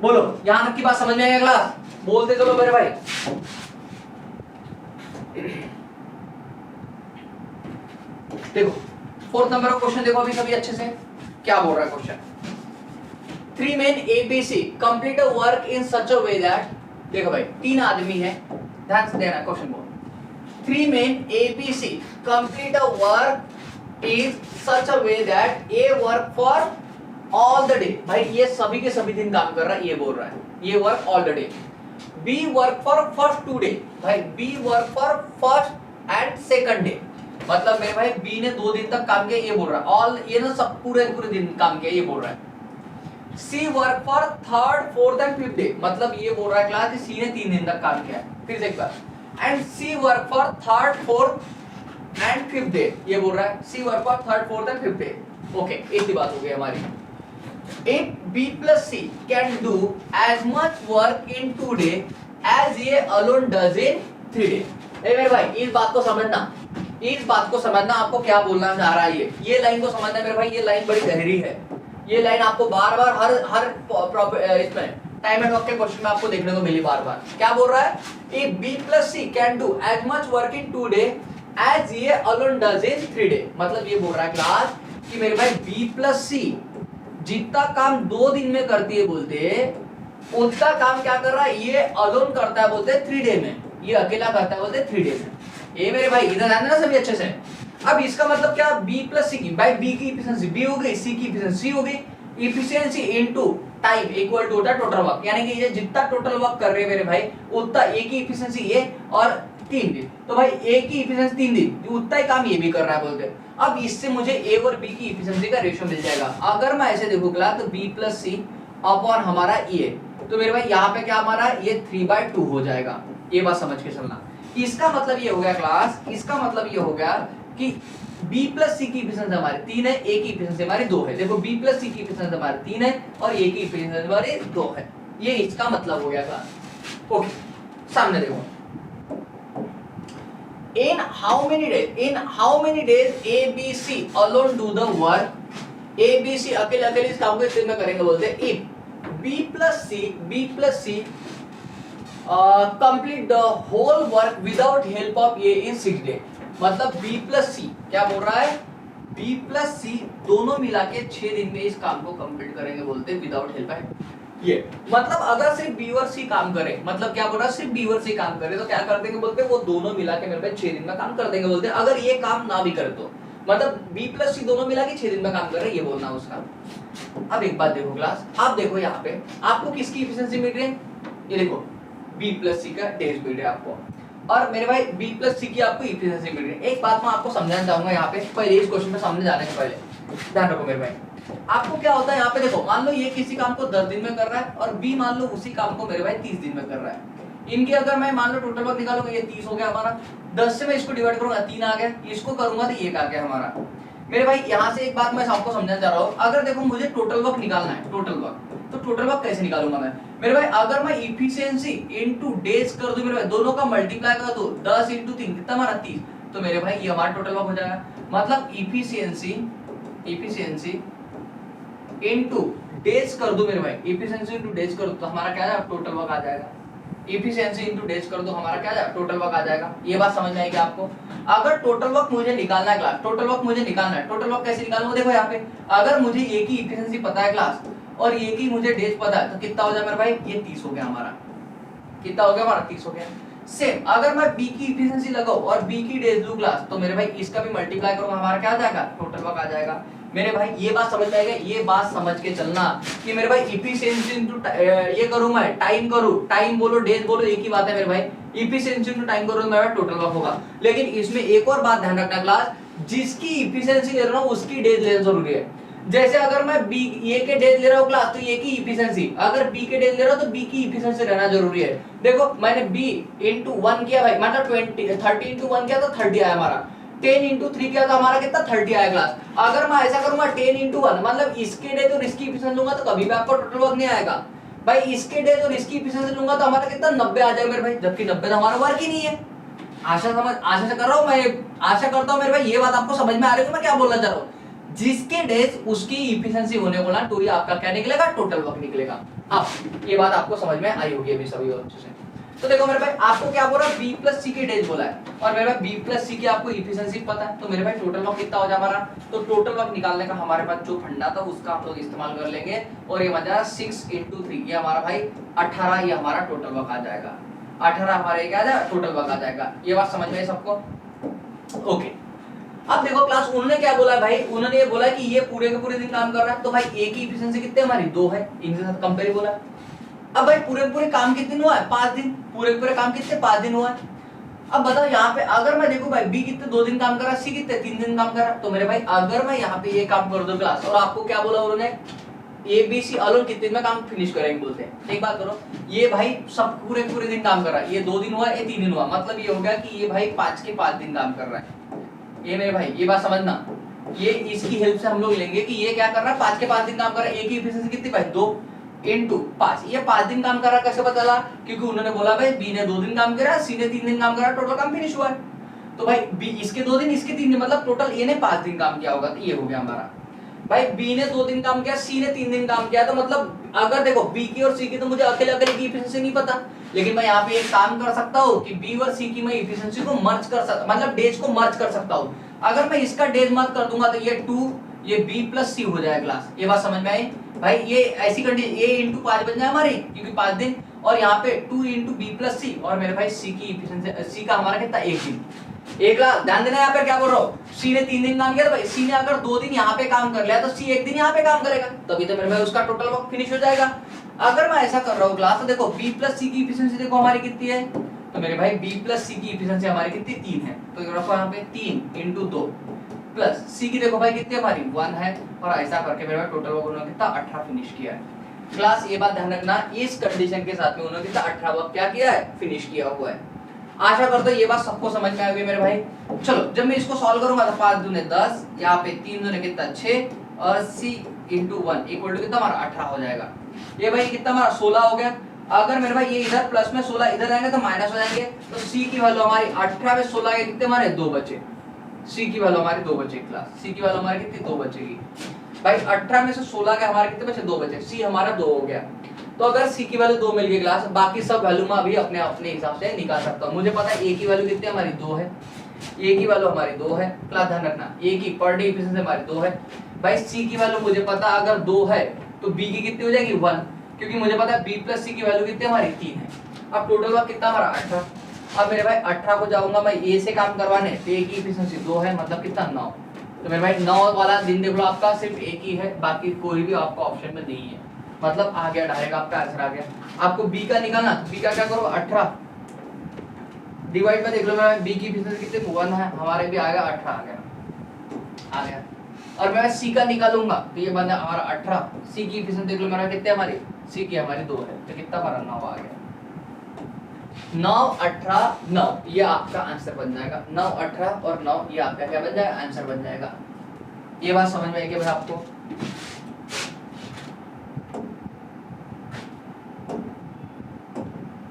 बोलो यहाँ तक की बात समझ में आई क्लास? बोलते चलो मेरे भाई। देखो फोर्थ नंबर का क्वेश्चन देखो अभी सभी अच्छे से, क्या बोल रहा है question. 3 men ABC complete a work in such a way that, देखो भाई 3 आदमी है, ध्यान से देना क्वेश्चन को। 3 men ABC complete a work in such a way that A work for all the day, भाई ये सभी के सभी दिन काम कर रहा है, ये बोल रहा है, ये work all the day. B work for first 2 day, भाई B work for first and second day, मतलब मेरे भाई बी ने 2 दिन तक काम किया, ये बोल रहा है। ऑल ये ना सब पूरे दिन काम किया, ये बोल रहा है। C work for third fourth and fifth day, मतलब ये बोल रहा है क्लास सी ने 3 दिन तक काम किया है। फिर से एक बार, and C work for third fourth and fifth day, ये बोल रहा है C work for third fourth and fifth day. Okay, इतनी बात हो गई हमारी। If B plus C can do as much work in 2 days as ये alone does in 3 days, मेरे भाई इस बात को समझना, इस बात को समझना, आपको क्या बोलना चाह रहा है ये लाइन को समझना मेरे भाई। ये लाइन बड़ी गहरी है, ये लाइन आपको बार बार हर इसमें टाइम एंड वर्क के क्वेश्चन में आपको देखने को मिली बार बार। क्या बोल रहा है? If B plus C can do as much work in 2 days as ये alone does in 3 days, मतलब ये बोल रहा है क्लास कि मेरे भाई B plus C जितना काम 2 दिन में करती है बोलते, उतना काम क्या कर रहा है ये अलोन करता है बोलते 3 डे में, ये अकेला करता है बोलते 3 डे में। ये मेरे भाई इधर आना ना सभी अच्छे से। अब इसका मतलब क्या, B प्लस सी की, भाई B की इफिशिएंसी B हो गई, C की इफिशिएंसी C हो गई, efficiency into time equal to होता टोटल वर्क, यानी कि ये जितना टोटल वर्क कर रहे हैं मेरे भाई उतना A की इफिशिएंसी ये और 3 दिन, तो भाई A की इफिशिएंसी 3 दिन, उतना ही काम ये भी कर रहा है बोलते। अब इससे मुझे A और B की इफिशिएंसी का रेशियो मिल जाएगा। अगर मैं ऐसे देखूं क्लास तो B प्लस सी अपॉन हमारा A, तो मेरे भाई यहाँ पे क्या हमारा ये 3/2 हो जाएगा। ये बात समझ के चलना। इसका मतलब ये हो गया क्लास, इसका मतलब ये हो गया कि B प्लस सी की इफिशिएंसी हमारी 3 है, A की इफिशिएंसी हमारी 2 है। देखो B प्लस सी की इफिशिएंसी हमारी 3 है और A की इफिशिएंसी हमारी 2 है। ये इसका मतलब हो गया क्लास। ओके, सामने देखो। In how many days A, B, C alone do the work? A, B, C अकेले इस काम को इस दिन में करेंगे बोलते हैं। If B plus C complete the whole work without help of A in 6 days, मतलब B plus C क्या बोल रहा है? B plus C दोनों मिला के 6 दिन में इस काम को कंप्लीट करेंगे बोलते हैं विदाउट हेल्प ऑफ ये। मतलब अगर सिर्फ B और C काम करे, मतलब क्या बोल रहा है, सिर्फ B और C काम करे तो क्या कर देंगे बोलते, वो दोनों मिला के मेरे पे 6 दिन में काम कर देंगे बोलते। अगर ये काम ना भी करे तो मतलब B प्लस C दोनों मिला के 6 दिन में काम कर रहे, ये बोलना उसका। अब एक बात देखो क्लास, आप देखो यहाँ पे आपको किसकी इफिशिएंसी मिल रही है, ये देखो B प्लस C का डेज मिल रहा है आपको, और मेरे भाई B प्लस C की आपको इफिशिएंसी मिल रही है। एक बात मैं आपको समझाना चाहूंगा यहाँ पे, पहले इस क्वेश्चन में सामने जाने से पहले ध्यान रखो मेरे भाई। आपको क्या होता है यहाँ पे देखो, मान लो ये किसी काम को 10 दिन में कर रहा है और B मान लो उसी काम को मेरे भाई 30 दिन में कर रहा है। इनके अगर मैं मान लो टोटल वर्क निकालूंगा, ये 30 हो गया हमारा, 10 से मैं इसको डिवाइड करूंगा 3 आ गया, इसको करूंगा तो 1 आ गया हमारा। मेरे भाई यहाँ से एक बात मैं आपको समझाना चाह रहा हूँ, अगर देखो मुझे टोटल वर्क निकालना है, टोटल वर्क, तो टोटल वर्क कैसे निकालूंगा मैं मेरे भाई? अगर मैं इफिशिएंसी इनटू डेज कर दूं मेरे भाई, दोनों का मल्टीप्लाई कर दो 10 × 3 कितना हमारा 30, तो मेरे भाई ये हमारा टोटल वर्क हो जाएगा। मतलब इफिशिएंसी इनटू डेज कर दो मेरे भाई, इफिशिएंसी इनटू डेज कर दो तो हमारा क्या आएगा, टोटल वर्क आ जाएगा। इफिशिएंसी इनटू डेज कर दो हमारा क्या आ जाएगा, टोटल वर्क आ जाएगा। ये बात समझ में आएगी आपको? अगर टोटल वर्क मुझे निकालना है क्लास, टोटल वर्क मुझे निकालना है, टोटल वर्क कैसे निकालूंगा? देखो यहाँ पे अगर मुझे ए की इफिशिएंसी पता है क्लास और ए की मुझे डेज पता है, तो कितना हो जाए मेरे भाई, ये 30 हो गया हमारा। कितना हो गया हमारा? 30 हो गया। सेम अगर मैं बी की इफिशिएंसी लगाऊं और बी की डेज लूं क्लास, तो मेरे भाई इसका भी मल्टीप्लाई करूंगा, हमारा क्या आ जाएगा, टोटल वर्क आ जाएगा। मेरे भाई ये बात समझ में आएगा? ये बात समझ के चलना कि मेरे भाई इफिशिएंसी इनटू ये करूं मैं, टाइम करूं, टाइम बोलो डेज बोलो एक ही बात है मेरे भाई। इफिशिएंसी इनटू टाइम करूं मेरा टोटल वर्क होगा। लेकिन इसमें एक और बात ध्यान रखना क्लास, जिसकी इफिशिएंसी ले रहा हूं उसकी डेज लेना जरूरी है। जैसे अगर मैं बी ए के डेज ले रहा हूं क्लास, तो ए की इफिशिएंसी, अगर बी के डेज ले रहा हूं तो बी की इफिशिएंसी रहना जरूरी है। देखो मैंने बी इनटू 1 किया भाई, मतलब 30 इनटू 1 किया तो 30 आया हमारा, 10 इनटू 3 किया तो हमारा कितना 30 आया क्लास। अगर मैं ऐसा करूंगा 10 इनटू 1, मतलब इसके डेज और इसकी इफिशिएंसी लूंगा तो कभी भी आपको टोटल वर्क नहीं आएगा भाई। इसके डेज और इसकी इफिशिएंसी लूंगा तो हमारा कितना 90 आ जाएगा मेरे भाई, जबकि 90 तो हमारा वर्क ही नहीं है। आशा से कर रहा हूं मैं, आशा करता हूं मेरे भाई ये बात आपको समझ में आ रही है मैं क्या बोलना चाह रहा हूं। जिसके डेज उसकी इफिशिएंसी होने को ना, तो ये आपका क्या निकलेगा, टोटल वर्क निकलेगा। अब ये बात आपको समझ में आई होगी अभी सभी अच्छे से। तो देखो मेरे भाई आपको क्या बोला, B प्लस सी के डेज बोला है और मेरे भाई B प्लस सी की आपको इफिशिएंसी पता है, तो मेरे भाई टोटल वर्क कितना हो जाए हमारा। तो टोटल वर्क निकालने का हमारे पास जो फंडा था उसका हम लोग इस्तेमाल कर लेंगे और ये बन जाएगा 6 × 3, ये हमारा भाई 18, ये हमारा टोटल वर्क आ जाएगा। 18 हमारे क्या आ जाएगा, टोटल वर्क आ जाएगा। ये बात समझ में है सबको? ओके, अब देखो क्लास उन्होंने क्या बोला भाई, उन्होंने ये बोला कि ये पूरे के पूरे दिन काम कर रहा है, तो भाई ए की इफिशिएंसी कितने हमारी 2 है, इनके साथ कंपेयर बोला। अब भाई पूरे पूरे काम कितने दिन हुआ है, 5 दिन, पूरे पूरे काम कितने 5 दिन हुआ है। अब बताओ यहाँ पे अगर मैं देखूं भाई बी कितने 2 दिन काम कर रहा है, सी कितने 3 दिन काम कर रहा है, तो मेरे भाई अगर मैं यहाँ पे ये काम कर दूं क्लास, और आपको क्या बोला उन्होंने, ए बी सी अलोन कितने दिन में काम फिनिश करेंगे बोलते हैं। एक बात करो, ये भाई सब पूरे पूरे दिन काम कर रहा है, ये 2 दिन हुआ, ये 3 दिन हुआ, मतलब ये हो गया कि ये भाई 5 के 5 दिन काम कर रहा है। ये मेरे भाई ये बात समझना, ये इसकी हेल्प से हम लोग लेंगे कि ये क्या कर रहा है, 5 के 5 दिन काम कर रहा है। ए की एफिशिएंसी कितनी भाई 2 into 5, ये 5 दिन काम कर रहा है। कैसे पता चला, क्योंकि उन्होंने बोला भाई बी ने 2 दिन काम करा, सी ने 3 दिन काम करा, टोटल काम फिनिश हुआ है। तो भाई बी इसके 2 दिन, इसके 3 दिन, मतलब टोटल ए ने 5 दिन काम किया होगा, तो ये हो गया हमारा। भाई बी ने 2 दिन काम किया, सी ने 3 दिन काम किया, तो मतलब अगर देखो बी की और सी की तो मुझे अकेले अकेले की एफिशिएंसी नहीं पता, लेकिन मैं यहाँ पे एक काम कर सकता हूँ कि बी और सी की मैं एफिशिएंसी को मर्ज कर सकता, मतलब डेज को मर्ज कर सकता हूँ। अगर मैं इसका डेज मर्ज कर दूंगा तो ये 2 ये बी प्लस सी हो जाएगा क्लास। ये बात समझ में आई भाई, ये ऐसी कंडीशन ए इंटू 5 बन जाए हमारी, क्योंकि 5 दिन, और यहाँ पे 2 इंटू बी प्लस सी, और मेरे भाई सी की एफिशिएंसी, सी का हमारा कितना 1 दिन। एक लाख ध्यान देना, यहाँ पे क्या बोल रहा हूँ, सी ने 3 दिन काम किया, तो भाई सी ने अगर 2 दिन यहाँ पे काम कर लिया तो सी 1 दिन यहाँ पे काम करेगा, तभी तो मेरे भाई उसका टोटल वर्क फिनिश हो जाएगा। अगर मैं ऐसा कर रहा हूँ क्लास, तो देखो बी प्लस सी की एफिशिएंसी देखो हमारी कितनी है, तो मेरे भाई बी प्लस सी की एफिशिएंसी हमारी कितनी 3 है, तो रखो यहाँ पे 3 इंटू 2 प्लस सी की देखो भाई कितनी हमारी 1 है, और ऐसा करके मेरे भाई टोटल वर्क उन्होंने कितना 18 फिनिश किया है। क्लास ये बात ध्यान रखना, इस कंडीशन के साथ में उन्होंने कितना 18 वर्क क्या किया है, फिनिश किया हुआ है। आशा करता हूं ये बात सबको समझ में आ गई मेरे भाई। चलो जब मैं इसको सॉल्व करूंगा तो 5 दूने 10, यहाँ पे 3 दूने कितना 6, और c इंटू 1 इक्वल टू कितना हमारा 18 हो जाएगा। ये भाई कितना हमारा 16 हो गया। अगर मेरे भाई ये इधर प्लस में 16 इधर आएंगे तो माइनस हो जाएंगे, तो c की वैल्यू हमारी 18 में 16 के कितने हमारे 2 बचे, c की वैल्यू हमारी 2 बचेगी क्लास, c की वैल्यू हमारी कितनी 2 बचेगी भाई, 18 में से 16 के हमारे कितने बचे 2 बचे, c हमारा 2 हो गया। तो अगर c की वैल्यू 2 मिल गई क्लास, बाकी सब वैल्यू मैं अभी अपने अपने हिसाब से निकाल सकता हूं। मुझे पता है a की वैल्यू कितनी हमारी 2 है, a की वैल्यू हमारी 2 है, क्लास ध्यान रखना a की पर डे एफिशिएंसी हमारी 2 है भाई। c की वैल्यू मुझे पता अगर 2 है तो b की कितनी हो जाएगी 1, क्योंकि मुझे पता है b प्लस c की वैल्यू कितनी हमारी 3 है। अब टोटल वर्क कितना हमारा 18। अब मेरे भाई 18 को जाऊंगा मैं a से काम करवाने, तो a की एफिशिएंसी 2 है, मतलब कितना 9। तो मेरे भाई 9 वाला दिन देख लो, आपका सिर्फ एक ही है, बाकी कोई भी आपका ऑप्शन में नहीं है, मतलब आ गया डायरेक्ट आपका आंसर आ गया। आपको b का निकालना, तो b का क्या करो 18 डिवाइड में देख लो, मैं b की एफिशिएंसी कितने 1 है, हमारे भी आएगा 18 आ गया। और मैं c का निकालूंगा तो ये बन जाएगा हमारा 18, c की एफिशिएंसी देख लो मेरा कितने हमारी, c की हमारी 2 है, तो कितना हमारा 9 आ गया। 9 18 9 ये आपका आंसर बन जाएगा, 9 18 और 9 ये आपका क्या बन जाएगा, आंसर बन जाएगा। ये बात समझ में आई क्या भाई आपको?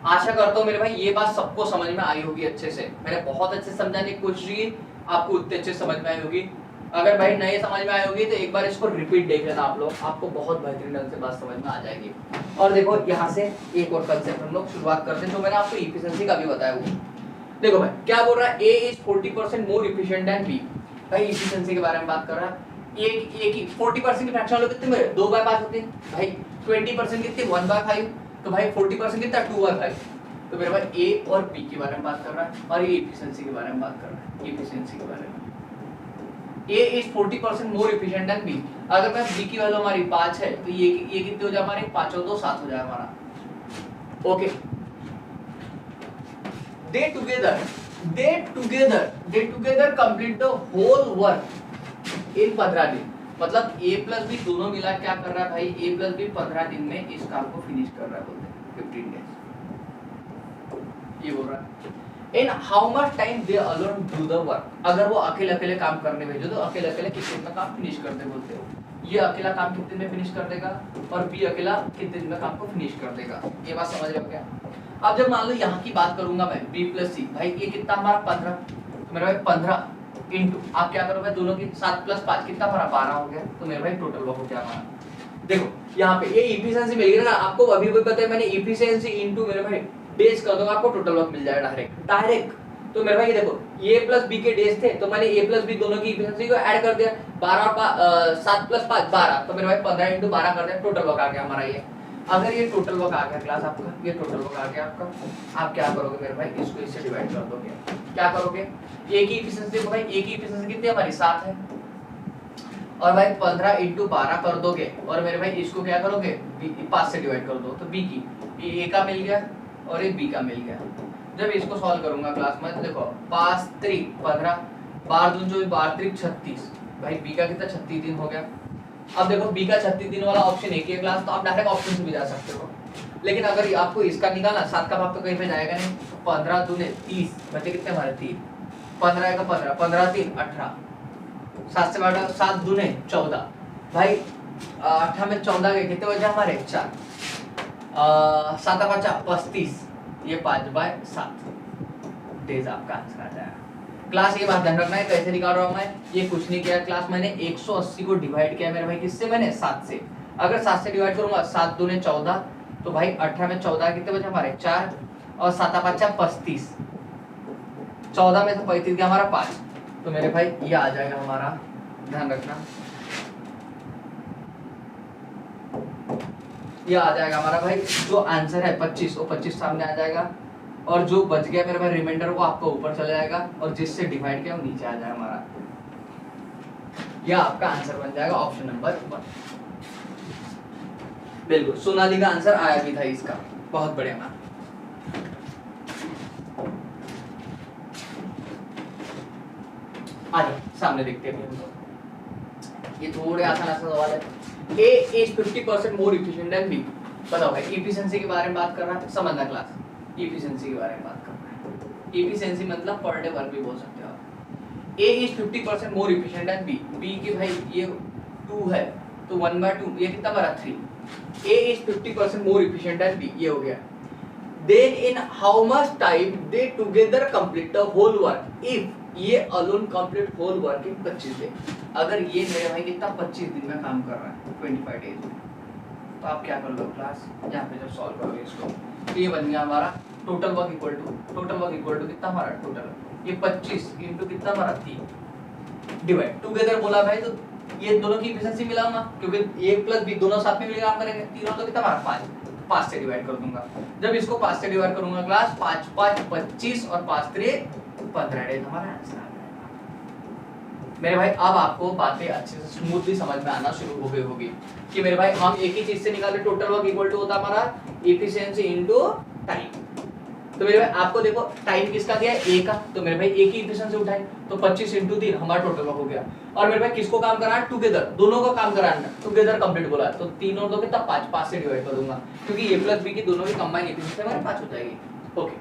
आशा करता हूँ मेरे भाई ये बात सबको समझ में आई होगी अच्छे से। मैंने बहुत अच्छे समझाने की कोशिश की, आपको उतने अच्छे समझ में आई होगी। अगर भाई नहीं समझ में आई होगी तो एक बार इसको रिपीट देख लेना आप लोग, आपको बहुत बेहतरीन ढंग से बात समझ में आ जाएगी। और देखो यहाँ से एक और कंसेप्ट हम लोग शुरुआत करते हैं, जो मैंने आपको एफिशिएंसी का भी बताया वो। देखो भाई क्या बोल रहा है, A is 40% more efficient than B. भाई एफिशिएंसी के बारे में बात कर रहा है। ए की 40% की फ्रैक्शन कितने में 2/5 होते हैं भाई, 20% कितने 1/5, तो भाई 40% कितना 2/5। तो मेरे भाई ए और बी के बारे में बात कर रहा है, और ये एफिशिएंसी के बारे में बात कर रहा है, एफिशिएंसी के बारे में। A is 40% more efficient than B। अगर मैं B की वैल्यू हमारी 5 है तो ये कितनी हो जाए हमारी, 5 और 2 7 हो जाए हमारा। Okay, they together complete the whole work in 15 दिन। मतलब A प्लस B दोनों मिला क्या कर रहा है भाई, A प्लस B 15 दिन में इस काम को फिनिश कर रहा है, बोलते हैं 15 डेज। ये बोल रहा है In how much time they alone do the work। अगर वो अकेले अकेले काम करने भेजो तो अकेले अकेले कितने में काम फिनिश करते बोलते हो। ये अकेला काम कितने में फिनिश कर देगा, और बी अकेला कितने दिन में काम को फिनिश कर देगा। ये बात समझ रहे हो क्या? अब जब मान लो यहाँ की बात करूंगा मैं, बी प्लस सी, भाई ये कितना हमारा 15, तो मेरे भाई 15 इंटू आप क्या करो भाई, दोनों की 7 + 5 कितना हमारा 12 हो गया। तो मेरे भाई टोटल वर्क हो गया हमारा। देखो यहाँ पे ये एफिशिएंसी मिल गई ना आपको, अभी भी पता है मैंने एफिशिएंसी इंटू मेरे भाई डेज कर दूंगा, आपको टोटल वर्क मिल जाएगा डायरेक्ट। तो मेरे भाई ये देखो a प्लस b के डेज थे, तो मैंने a प्लस b दोनों की एफिशिएंसी को ऐड कर दिया, 7 + 5 12, तो मेरे भाई 15 × 12 कर दिया, टोटल वर्क आ गया हमारा ये। अगर ये टोटल वर्क आ गया क्लास आपका, ये टोटल वर्क आ गया आपका, आप क्या करोगे मेरे भाई, इसको इससे डिवाइड कर दोगे। क्या करोगे, ए की एफिशिएंसी देखो भाई, ए की एफिशिएंसी कितनी है हमारी 7 है, और भाई 15 × 12 कर दोगे, और मेरे भाई इसको क्या करोगे 5 से डिवाइड कर दो, तो बी की ये ए का मिल गया और ये बी का मिल गया। जब इसको सॉल्व करूंगा क्लास में तो देखो 5 3 15, 12 दूनी 36, भाई बी का कितना 36 दिन हो गया। अब देखो बी का 36 दिन वाला ऑप्शन एक ही है क्लास, तो आप डायरेक्ट ऑप्शन से भी जा सकते हो, लेकिन अगर आपको इसका निकालना 7 का भाग तो कहीं पे जाएगा नहीं, 15 दूने 30, बचे कितने हमारे 3, 15 का 15, 15 3 18, 7 से बांटा 7 दूने 14, भाई 8 में 14 के कितने बचे हमारे 4, 7 5 35, ये 5/7 डेज आपका आंसर आ जाएगा। क्लास ये बात ध्यान रखना है, कैसे निकाल रहा हूं मैं, ये कुछ नहीं किया क्लास, मैंने 180 को डिवाइड किया मेरे भाई, किससे, मैंने 7 से। अगर 7 से डिवाइड करूंगा 7 दूने 14, तो भाई 18 में 14 कितने बचे हमारे 4, और 7 5 35, 14 में से 35 गया हमारा 5, तो मेरे भाई ये आ जाएगा हमारा, ध्यान रखना ये आ जाएगा हमारा भाई, जो आंसर है 25 वो 25 सामने आ जाएगा, और जो बच गया मेरे भाई रिमाइंडर वो आपका ऊपर चला जाएगा, और जिससे डिवाइड किया वो नीचे आ जाएगा हमारा, यह आपका आंसर बन जाएगा ऑप्शन नंबर 1। बिल्कुल सोनाली का आंसर आया भी था इसका, बहुत बढ़िया मैम। आइए सामने देखते हैं हम, ये थोड़े आसान आसान सवाल है। A is 50% more efficient than B। बताओ भाई एफिशिएंसी के बारे में बात कर रहा है, समझना क्लास, एफिशिएंसी के बारे में बात कर रहा है। एफिशिएंसी मतलब पर डे वर्क भी बोल सकते हो आप। A is 50% more efficient than B। B की भाई ये 2 है तो 1/2, ये कितना बना 3। A is 50% more efficient than B, ये हो गया। Then in how much time they together complete the whole work if ये alone complete whole work in 25 दिन। अगर ये मेरे भाई कितना 25 दिन में काम कर रहा है 25 डेज में, तो आप क्या कर लो क्लास, यहाँ पे जब सॉल्व करोगे इसको तो ये बन गया हमारा टोटल वर्क इक्वल टू कितना हमारा टोटल, ये 25 इंटू कितना हमारा 3 डिवाइड टुगेदर बोला भाई, तो ये दोनों की एफिशिएंसी मिलाऊंगा क्योंकि A + B दोनों साथ में मिलकर काम करेंगे, तीनों तो कितना हमारा 5 से डिवाइड कर दूंगा। जब इसको 5 से डिवाइड करूंगा क्लास 5 5 25 और 5 3 15 डेज हमारा आंसर आ जाएगा। मेरे भाई अब आपको बातें अच्छे से स्मूथली समझ में आना शुरू हो गई होगी कि मेरे भाई हम एक ही चीज से निकाले, टोटल वर्क इक्वल टू होता हमारा एफिशिएंसी इनटू टाइम। तो मेरे भाई आपको देखो टाइम किसका दिया है A का, तो मेरे भाई A की एफिशिएंसी उठाए तो 25 × 3 हमारा टोटल वर्क हो गया। और मेरे भाई किसको काम कराना, टुगेदर दोनों को काम कराना, टुगेदर कंप्लीट बोला तो 3 और 2 कितना 5 से डिवाइड कर दूंगा क्योंकि A + B की दोनों की कंबाइन एफिशिएंसी हमारे 5 हो जाएगी। ओके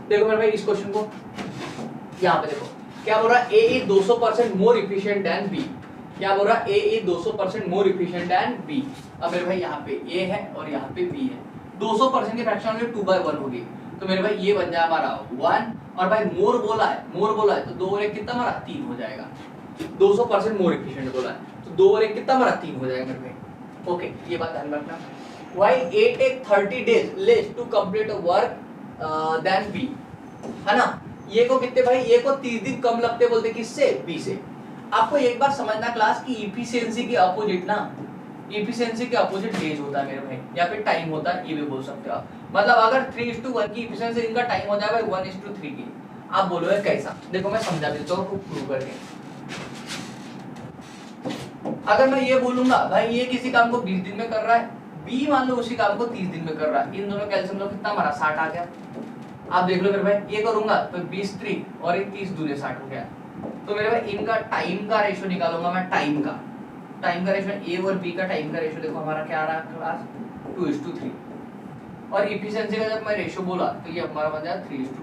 देखो मेरे भाई इस क्वेश्चन को यहाँ पे देखो क्या बोल रहा है, A is 200% more efficient then B। क्या बोल रहा है, A is 200% more efficient then B। अब मेरे भाई यहाँ पे A है और यहाँ पे B है, 200% की फ्रैक्शन में 2/1 होगी, तो मेरे भाई ये बन जाए हमारा 1, और भाई मोर बोला है तो 2 और 1 कितना हमारा 3 हो जाएगा। 200% मोर एफिशिएंट बोला है तो 2 और 1 कितना हमारा 3 हो जाएगा मेरे भाई। ओके ये बात ध्यान रखना। Why A take 30 days less to complete a work than B, है ना। ये को कितने भाई, ये को 30 दिन कम लगते बोलते किससे, B से। आपको एक बार समझना क्लास की एफिशिएंसी के अपोजिट ना, एफिशिएंसी के अपोजिट डेज होता है मेरे भाई, या फिर टाइम होता है, ये भी बोल सकते हो आप। मतलब अगर 3:1 की एफिशिएंसी इनका टाइम हो जाए भाई 1:3 की, आप बोलोगे कैसा, देखो मैं समझा देता हूं आपको प्रूव करके। अगर मैं ये बोलूंगा भाई ये किसी काम को 20 दिन में कर रहा है, B मान लो उसी काम को 30 दिन में कर रहा है, इन दोनों कैल्सियम लो कितना हमारा 60 आ गया। आप देख लो मेरे भाई ये करूंगा तो 20 3 और 30 दूने 60 हो गया। तो मेरे भाई इनका टाइम का रेशियो निकालूंगा मैं, टाइम का रेशियो A और B का टाइम का रेशियो देखो हमारा क्या आ रहा है क्लास 2:3, और एफिशिएंसी का जब मैं रेशियो बोला तो ये हमारा बन जाएगा 3:2।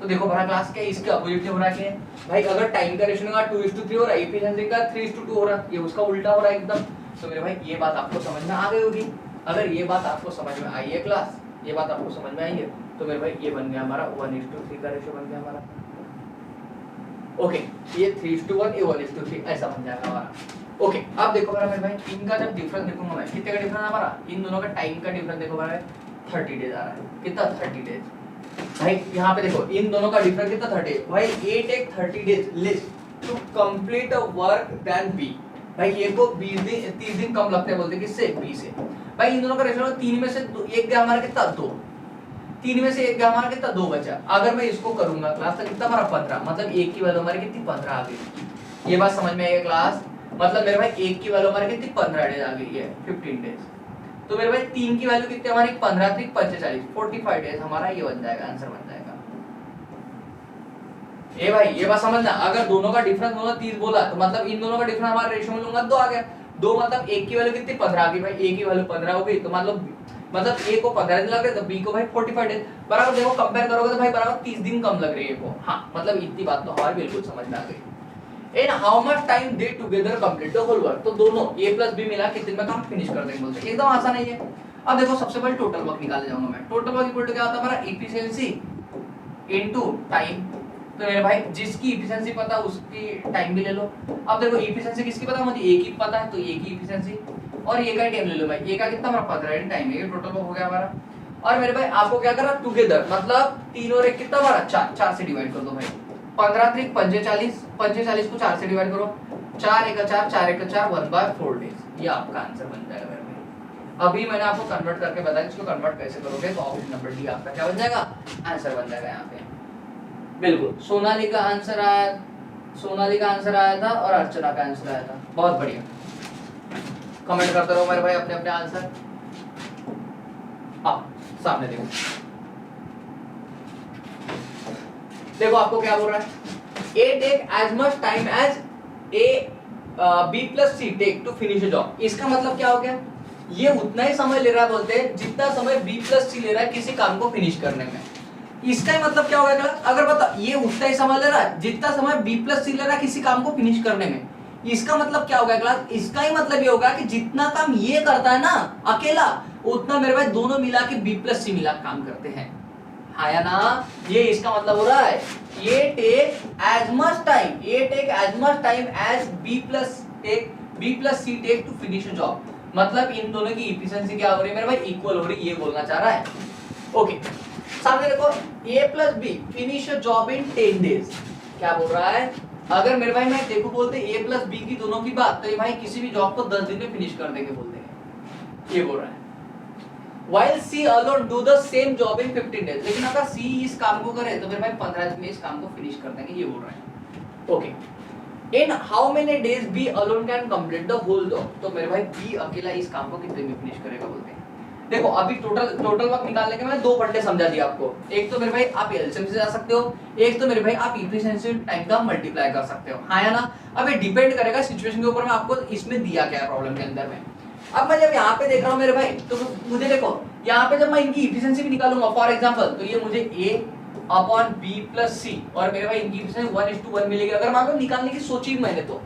तो देखो हमारा क्लास क्या इसके अपोजिट हो रहा है भाई, अगर टाइम का रेशियो का 2:3 हो रहा है, एफिशिएंसी का 3:2 हो रहा है, ये उसका उल्टा हो रहा है एकदम। तो मेरे भाई ये बात आपको समझ में आ गई होगी। अगर ये बात आपको समझ में आई है क्लास, ये बात आपको समझ में आई है, तो मेरे भाई ये बन गया हमारा 1:3 का रेशियो बन गया हमारा। ओके ये 3:1 ये 1:3 ऐसा बन जाएगा हमारा। ओके अब देखो मेरे भाई इनका जब डिफरेंस देखूंगा मैं, कितने का डिफरेंस है हमारा, इन दोनों का टाइम का डिफरेंस देखो मेरे 30 डेज आ रहा है, कितना 30 डेज भाई। यहाँ पे देखो इन दोनों का डिफरेंस कितना 30 भाई। A take 30 days less to complete a work than B। भाई ए को 30 दिन कम लगते हैं बोलते किससे, बी से। भाई इन दोनों का रेशियो 3 में से एक गया हमारा कितना, 2। 3 में से एक गया हमारा कितना, 2 बचा। अगर मैं इसको करूंगा क्लास तो कितना हमारा 15, मतलब एक की वैल्यू हमारी कितनी, 15 आ गई। ये बात समझ में आई क्लास? मतलब मेरे भाई एक की वैल्यू हमारी कितनी, 15 डेज आ गई है, 15 डेज। तो मेरे भाई 3 की वैल्यू कितनी हमारी, 15 3 45, 45 डेज हमारा ये बन जाएगा, आंसर बन जाएगा। ए भाई ये बात समझना, अगर दोनों का डिफरेंस बोला 30 बोला तो मतलब इन दोनों का डिफरेंस हमारा रेशियो में लूंगा 2 आ गया। 2 मतलब एक की वैल्यू कितनी, 15 आ गई। भाई ए की वैल्यू 15 हो गई तो मतलब ए को 15 दिन लग रहे तो बी को भाई 45 डेज। बराबर देखो कंपेयर करोगे तो भाई बराबर 30 दिन कम लग रही है को। हाँ मतलब इतनी बात तो हमारी बिल्कुल समझ में आ गई। In how much time they together complete the whole work, तो दोनों ए प्लस बी मिला कितने में काम फिनिश कर देंगे बोलते हैं, एकदम आसान है ये। अब देखो सबसे पहले टोटल वर्क निकालने जाऊंगा मैं। टोटल वर्क इक्वल टू क्या होता है हमारा, एफिशिएंसी इनटू टाइम। तो मेरे भाई जिसकी एफिशिएंसी पता उसकी टाइम भी ले लो। अब देखो एफिशिएंसी किसकी पता, मुझे ए की पता है तो ए की एफिशिएंसी और ए का टाइम ले लो। भाई ए का कितना हमारा 15 टाइम है, ये टोटल वर्क हो गया हमारा। और मेरे भाई आपको क्या करना, टुगेदर मतलब 3 और 1 कितना हमारा, 4 से डिवाइड कर दो भाई। 15 3 45, 45 को 4 से डिवाइड करो, 4 1 4 4 1 4 1/4 डेज। ये आपका आंसर बन जाएगा मेरे भाई। अभी मैंने आपको कन्वर्ट करके बताया, इसको कन्वर्ट कैसे करोगे तो ऑप्शन नंबर डी आपका क्या बन जाएगा, आंसर बन जाएगा यहाँ पे। बिल्कुल सोनाली का आंसर आया, सोनाली का आंसर आया था और अर्चना का आंसर आया था, बहुत बढ़िया। कमेंट करते रहो मेरे भाई अपने अपने आंसर। हाँ सामने देखो, देखो आपको क्या बोल रहा है, A take as much time as A B plus C take to finish a job. इसका मतलब क्या हो गया, ये उतना ही समय ले रहा है बोलते हैं जितना समय बी प्लस सी ले रहा है किसी काम को फिनिश करने में। इसका ही मतलब क्या होगा, अगर बता ये उतना ही समय ले रहा है जितना समय बी प्लस सी ले रहा है किसी काम को फिनिश करने में। इसका मतलब क्या होगा क्लास, इसका ही मतलब ये होगा कि जितना काम ये करता है ना अकेला, उतना मेरे भाई दोनों मिला के बी प्लस सी मिला काम करते हैं। हाँ या ना, ये इसका मतलब हो रहा है ये टेक एज मच टाइम, ये take as much time as B plus C take to finish a job. मतलब इन दोनों की एफिशिएंसी क्या हो रही है मेरे भाई, इक्वल हो रही है, ये बोलना चाह रहा है। ओके सामने देखो, a plus B finish a job in 10 days. क्या बोल रहा है, अगर मेरे भाई मैं देखो बोलते a प्लस बी की दोनों की बात, तो ये भाई किसी भी जॉब को 10 दिन में फिनिश कर देंगे बोलते हैं, ये बोल रहा है। While C alone do the same job in 15 days, लेकिन अगर C इस काम को करे तो मेरे भाई 15 दिन में इस काम को फिनिश कर देंगे, ये बोल रहा है। Okay in how many days B alone can complete the whole job, तो मेरे भाई बी अकेला इस काम को कितने में फिनिश करेगा बोलते हैं। देखो अभी टोटल वर्क निकालने के मैं 2 फंडे समझा दिया आपको। एक तो मेरे भाई आप एलसीएम से जा सकते हो, एक तो मेरे भाई आप एफिशिएंसी टाइम का मल्टीप्लाई कर सकते हो। हाँ या ना, अब ये डिपेंड करेगा सिचुएशन के ऊपर में आपको इसमें दिया क्या है प्रॉब्लम के अंदर में। अब मैं जब यहाँ पे देख रहा हूँ मेरे भाई, तो मुझे देखो यहाँ पे जब मैं इनकी एफिशिएंसी भी निकालूंगा फॉर एग्जांपल, तो ये मुझे a अपॉन b प्लस सी और मेरे भाई इनकी एफिशिएंसी 1:1 मिलेगी। अगर मान लो निकालने की सोची मैंने तो,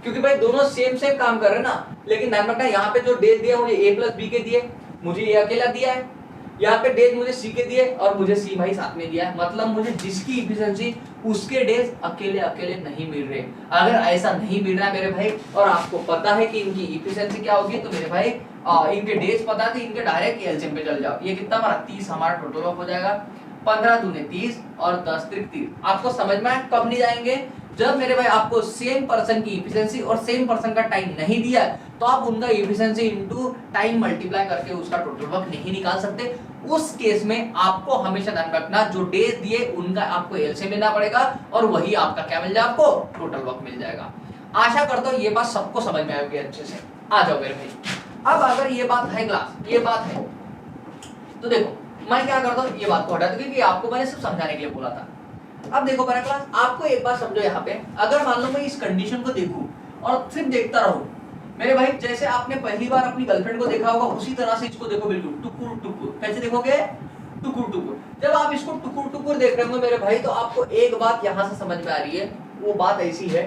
क्योंकि भाई दोनों सेम काम कर रहे हैं ना। लेकिन ध्यान रखना यहाँ पे जो डेज दिया मुझे a प्लस बी के दिए, मुझे ये अकेला दिया है। यहाँ पे डेज मुझे सी के दिए और मुझे सी भाई साथ में दिया है। मतलब मुझे जिसकी एफिशिएंसी उसके डेज अकेले अकेले नहीं मिल रहे। अगर ऐसा नहीं मिल रहा है मेरे भाई और आपको पता है कि इनकी एफिशिएंसी क्या होगी, तो मेरे भाई इनके डेज पता थे, इनके डायरेक्ट एलसीएम पे चल जाओ। ये कितना हमारा 30 हमारा टोटल वर्क हो जाएगा। 15 दूने 30 और 10 त्रिक 30। आपको समझ में कब नहीं जाएंगे, जब मेरे भाई आपको सेम पर्सन की एफिशिएंसी और सेम पर्सन का टाइम नहीं दिया तो आप उनका एफिशिएंसी इनटू टाइम मल्टीप्लाई करके उसका टोटल वर्क नहीं निकाल सकते। उस केस में आपको हमेशा ध्यान रखना जो डेज दिए उनका आपको एलसीएम लेना पड़ेगा और वही आपका क्या मिल जाए, आपको टोटल वर्क मिल जाएगा। आशा करता हूं ये बात सबको समझ में आएगी अच्छे से। आ जाओ मेरे भाई, अब अगर ये बात है क्लास, ये बात है तो देखो मैं क्या करता हूँ, ये बात को हटा दूं क्योंकि आपको मैंने सिर्फ समझाने के लिए बोला था। अब देखो मेरा क्लास, आपको एक बात समझो यहाँ पे, अगर मान लो मैं इस कंडीशन को देखूं और सिर्फ देखता रहूं मेरे भाई, जैसे आपने पहली बार अपनी गर्लफ्रेंड को देखा होगा उसी तरह से इसको देखो, बिल्कुल टुकुर टुकुर। कैसे देखोगे, टुकुर टुकुर। जब आप इसको टुकुर टुकुर देख रहे हो मेरे भाई, तो आपको एक बात यहाँ से समझ में आ रही है। वो बात ऐसी है,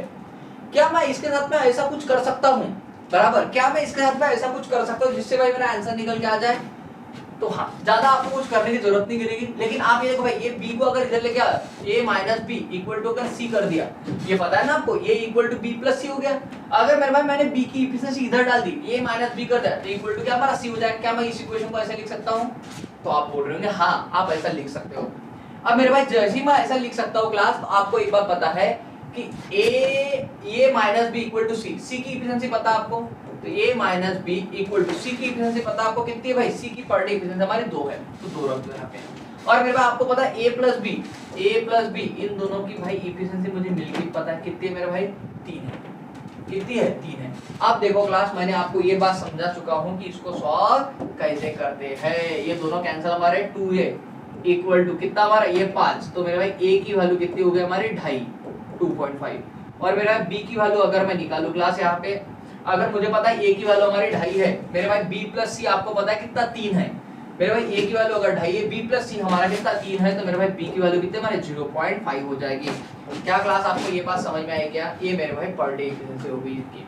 क्या मैं इसके साथ में ऐसा कुछ कर सकता हूँ, बराबर, क्या मैं इसके साथ में ऐसा कुछ कर सकता हूँ जिससे भाई मेरा आंसर निकल के आ जाए। तो हाँ, ज्यादा आपको कुछ करने की जरूरत नहीं गिरेगी। लेकिन आप ये देखो भाई, ये b को अगर इधर लेके आया, a minus B equal to अगर c कर दिया, ये पता है ना आपको, a equal to b plus c हो गया। अगर मेरे भाई मैंने b की एफिशिएंसी इधर डाल दी, a माइनस बी कर दिया, तो इक्वल टू क्या हमारा c हो जाएगा। क्या मैं इस इक्वेशन को ऐसे लिख सकता हूँ, तो आप बोल रहे होंगे हाँ आप ऐसा लिख सकते हो। अब मेरे भाई जैसे ही मैं ऐसा लिख सकता हूँ क्लास, तो आपको एक बात पता है कि ए माइनस बी इक्वल टू सी, सी की इफिशिएंसी पता आपको, तो ए माइनस बी इक्वल टू सी की इफिशिएंसी पता आपको कितनी है भाई, सी की पर डे इफिशिएंसी हमारी 2 है, तो 2 रख दो यहाँ पे। और मेरे पास आपको पता है ए प्लस बी इन दोनों की भाई इफिशिएंसी मुझे मिल गई, पता है कितनी है मेरे भाई, 3 है। कितनी है, 3 है। अब देखो क्लास, मैंने आपको ये बात समझा चुका हूँ कि इसको सॉल्व कैसे करते हैं। ये दोनों कैंसिल, हमारे 2 है इक्वल टू कितना हमारा, ये 5, तो मेरे भाई ए की वैल्यू कितनी हो गई हमारी 2.5, 2.5। और मेरा बी की वैल्यू अगर मैं निकालूं क्लास यहाँ पे, अगर मुझे पता है ए की वैल्यू हमारी 2.5 है, मेरे भाई बी प्लस सी आपको पता है कितना 3 है, मेरे भाई ए की वैल्यू अगर 2.5 है, बी प्लस सी हमारा कितना 3 है, तो मेरे भाई बी की वैल्यू कितने हमारे 0.5 हो जाएगी। क्या क्लास आपको ये बात समझ में आई क्या? ये मेरे भाई पर डे इफिशिएंसी हो गई इसकी।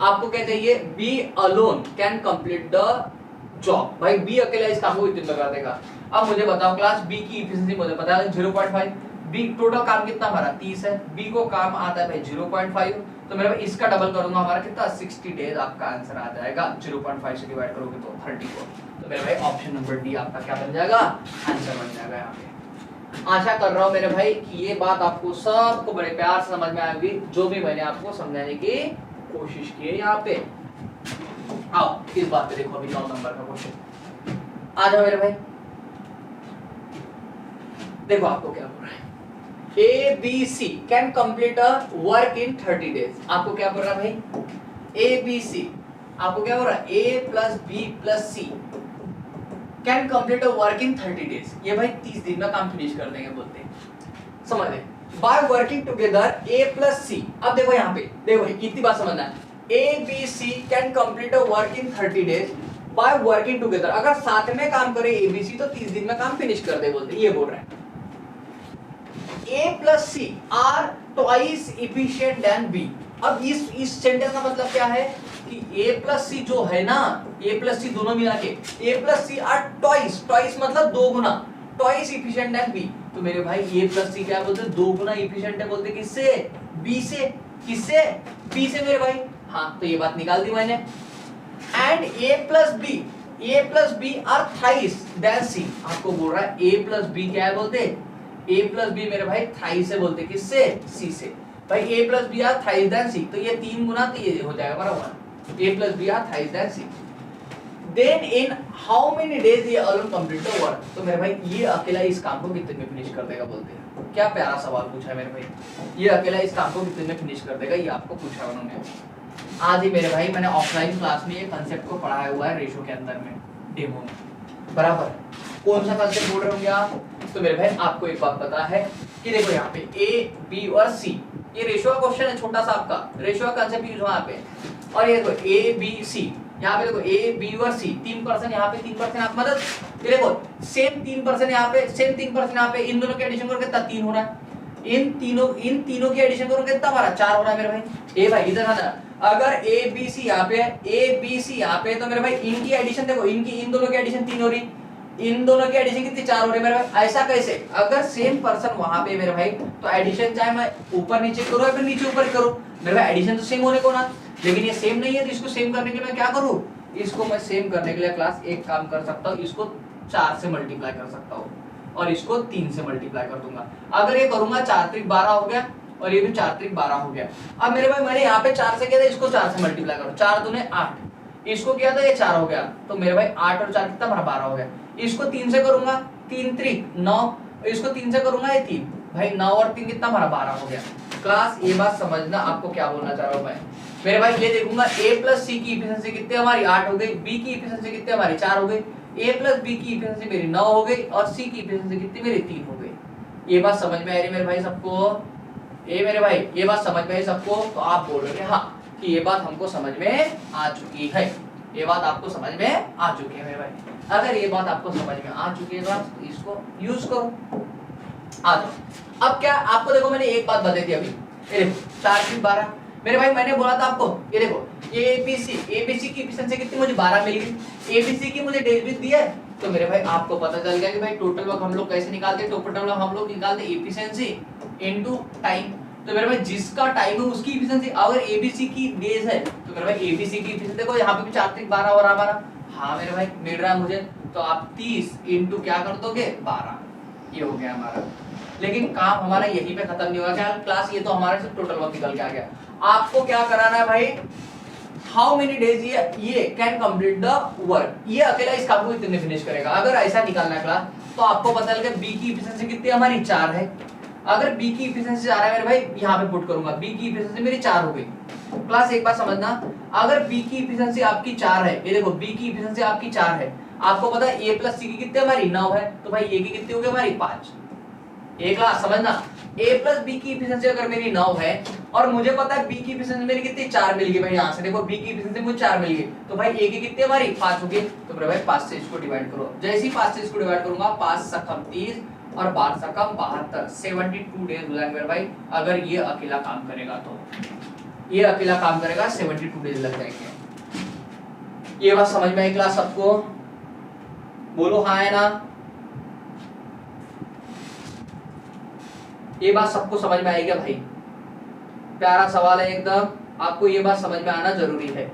आपको क्या चाहिए, B alone can complete the job, भाई बी अकेला इस काम को कितने कर देगा। अब मुझे बताओ क्लास, बी की इफिशिएंसी मुझे पता है 0.5, बी टोटल काम कितना हमारा 30 है, बी को काम आता है भाई 0.5, तो मेरे भाई इसका डबल करूंगा हमारा कितना 60 डेज, आपका आंसर आ जाएगा 0.5 से डिवाइड करोगे तो 30 को, तो मेरे भाई ऑप्शन नंबर डी आपका क्या बन जाएगा, आंसर बन जाएगा यहाँ पे। आशा कर रहा हूँ मेरे भाई कि ये बात आपको सबको बड़े प्यार से समझ में आएगी, जो भी मैंने आपको समझाने की कोशिश की है यहाँ पे। आओ इस बात पे देखो, अभी 9 नंबर का क्वेश्चन आ जाओ मेरे भाई, देखो आपको क्या बोल रहा है, A B C can complete a work in 30 days. आपको क्या बोल रहा है भाई, ए बी सी, आपको क्या बोल रहा है, A plus B plus C can complete a work in 30 days, ये भाई 30 दिन में काम फिनिश कर देंगे बोलते हैं, समझ ले, by working together A plus C. अब देखो यहाँ पे, देखो कितनी बात समझना है, A B C can complete a work in 30 days by working together, अगर साथ में काम करे ए बी सी तो 30 दिन में काम फिनिश कर दे बोलते, ये बोल रहे हैं। A plus C are twice efficient than B। अब इस सेंटेंस का मतलब क्या है कि A plus C जो है ना, A plus C दोनों मिला के A plus C are twice मतलब 2 गुना, twice efficient than B। तो मेरे भाई A plus C क्या बोलते हैं, 2 गुना efficient है बोलते, किससे, B से, किससे, B से मेरे भाई। हाँ तो ये बात निकाल दी मैंने। And A plus B are thrice than C। आपको बोल रहा है A plus B क्या है बोलते, A प्लस बी मेरे भाई थ्राइस से बोलते, किससे, C से। भाई A plus B are thrice than C, तो ये 3 गुना, तो ये हो जाएगा हमारा 1। A plus B are thrice than C। Then in how many days ये alone complete the work। तो मेरे भाई ये अकेला इस काम को कितने में फिनिश कर देगा बोलते हैं। क्या प्यारा सवाल पूछा है मेरे भाई, ये अकेला इस काम को कितने में फिनिश कर देगा, ये आपको पूछा है उन्होंने। आज ही मेरे भाई मैंने ऑफलाइन क्लास में ये कंसेप्ट को पढ़ाया हुआ है रेशो के अंदर में, डेमो में, बराबर। कौन सा कंसेप्ट बोल रहे होंगे आप, तो मेरे भाई आपको एक बात पता है कि देखो यहाँ पे ए बी और सी, ये रेशियो का क्वेश्चन है छोटा सा आपका, रेशियो का कंसेप्ट यूज वहां पे। और ये देखो ए बी सी, यहाँ पे देखो ए बी और सी 3% यहाँ पे 3% आप मतलब, ये देखो सेम 3% यहाँ पे, सेम 3% यहाँ पे, इन दोनों के एडिशन करो कितना 3 हो रहा है, इन तीनों की एडिशन करो कितना हमारा 4 हो रहा है मेरे भाई। ए भाई इधर आना, अगर ए बी सी यहाँ पे है, ए बी सी यहाँ पे, तो मेरे भाई इनकी एडिशन देखो, इन दोनों की एडिशन 3 हो रही, इन दोनों की एडिशन कितनी 4 हो रही है मेरे भाई। ऐसा कैसे, अगर सेम पर्सन वहां पे मेरे भाई, तो एडिशन चाहे मैं ऊपर नीचे करूं या फिर नीचे ऊपर करूं, मेरे भाई एडिशन तो सेम होने को ना, लेकिन ये सेम नहीं है, तो इसको सेम करने के लिए मैं क्या करूं, इसको मैं सेम करने के लिए क्लास एक काम कर सकता हूं, इसको 4 से मल्टीप्लाई कर सकता हूं और इसको 3 से मल्टीप्लाई कर दूंगा। अगर ये करूंगा 4 त्रिक 12 हो गया और ये भी 4 त्रिक 12 हो गया। अब मेरे भाई मैंने यहाँ पे 4 से किया था, इसको 4 से मल्टीप्लाई करो, 4 दूने 8, इसको किया था ये 4 हो गया, तो मेरे भाई 8 और 4 कितना हमारा 12 हो गया। इसको 3 से करूंगा, 3 त्रिक 9, इसको 3 से करूंगा ये 3, भाई 9 और 3 कितना हमारा 12 हो गया। क्लास ये बात समझना, आपको क्या बोलना चाह रहा हूं मैं, मेरे भाई ये देखूंगा A प्लस सी की इफिशिएंसी कितनी हमारी 8 हो गई, B की इफिशिएंसी कितनी हमारी 4 हो गई, A प्लस B की इफिशिएंसी मेरी 9 हो गई और C की इफिशिएंसी कितनी मेरी 3 हो गई। ये बात समझ में आ रही मेरे भाई सबको, ये मेरे भाई ये बात समझ में आई सबको, तो आप बोल रहे हैं हाँ कि ये बात हमको समझ में आ चुकी है, ये बात आपको समझ में आ चुकी है मेरे भाई। अगर ये बात आपको समझ में आ चुकी है तो इसको यूज करो। आ जाओ, अब क्या आपको देखो मैंने एक बात बता दी अभी, ये देखो 4 की 12 मेरे भाई, मैंने बोला था आपको, ये देखो एबीसी की एफिशिएंसी कितनी मुझे 12 मिल गई, एबीसी की मुझे डेरिवेटिव दिया है, तो मेरे भाई आपको पता चल गया कि भाई टोटल वर्क हम लोग कैसे निकालते हैं, टोटल वर्क हम लोग निकालते हैं एफिशिएंसी इनटू टाइम। तो मेरे भाई जिसका टाइम है उसकी एफिशिएंसी, अगर एबीसी की डेज है तो मेरे भाई एबीसी की एफिशिएंसी देखो यहाँ पे भी 4 त्रिक 12 हो रहा हमारा, हाँ मेरे भाई मिल रहा है मुझे, तो आप 30 इनटू क्या कर दोगे 12, ये हो गया हमारा। लेकिन काम हमारा यहीं पे खत्म नहीं हुआ क्या क्लास, ये तो हमारा सिर्फ टोटल वर्क निकल के आ गया। आपको क्या कराना है भाई, हाउ मेनी डेज ये कैन कंप्लीट द वर्क, ये अकेला इस काम को कितने फिनिश करेगा। अगर ऐसा निकालना है क्लास तो आपको पता लगे बी की इफिशिएंसी कितनी हमारी 4 है। अगर बी की इफिशिएंसी 4 है मेरे भाई, यहाँ पे पुट करूंगा बी की इफिशिएंसी मेरी 4 हो गई। क्लास एक बात समझना, अगर बी की इफिशिएंसी आपकी 4 है, ये देखो बी की इफिशिएंसी आपकी 4 है, आपको पता है ए प्लस सी की कितनी हमारी 9 है, तो भाई ए की कितनी होगी हमारी 5। एक क्लास समझना, a प्लस बी की इफिशिएंसी अगर मेरी 9 है और मुझे पता है b की इफिशिएंसी मेरी कितनी 4 मिल गई भाई, यहाँ से देखो b की इफिशिएंसी मुझे 4 मिल गई, तो भाई a की कितनी हमारी 5 होगी। तो मेरे भाई 5 से इसको डिवाइड करो, जैसे ही 5 से इसको डिवाइड करूंगा 5 सकम 30 और 12 सकम 72, 72 डेज हो जाएंगे मेरे भाई। अगर ये अकेला काम करेगा तो ये अकेला काम करेगा 72 डेज लग जाएंगे। ये बात समझ में आई क्लास सबको, बोलो हाँ है ना, ये बात सबको समझ में आएगी भाई, प्यारा सवाल है एकदम, आपको ये बात समझ में आना जरूरी है।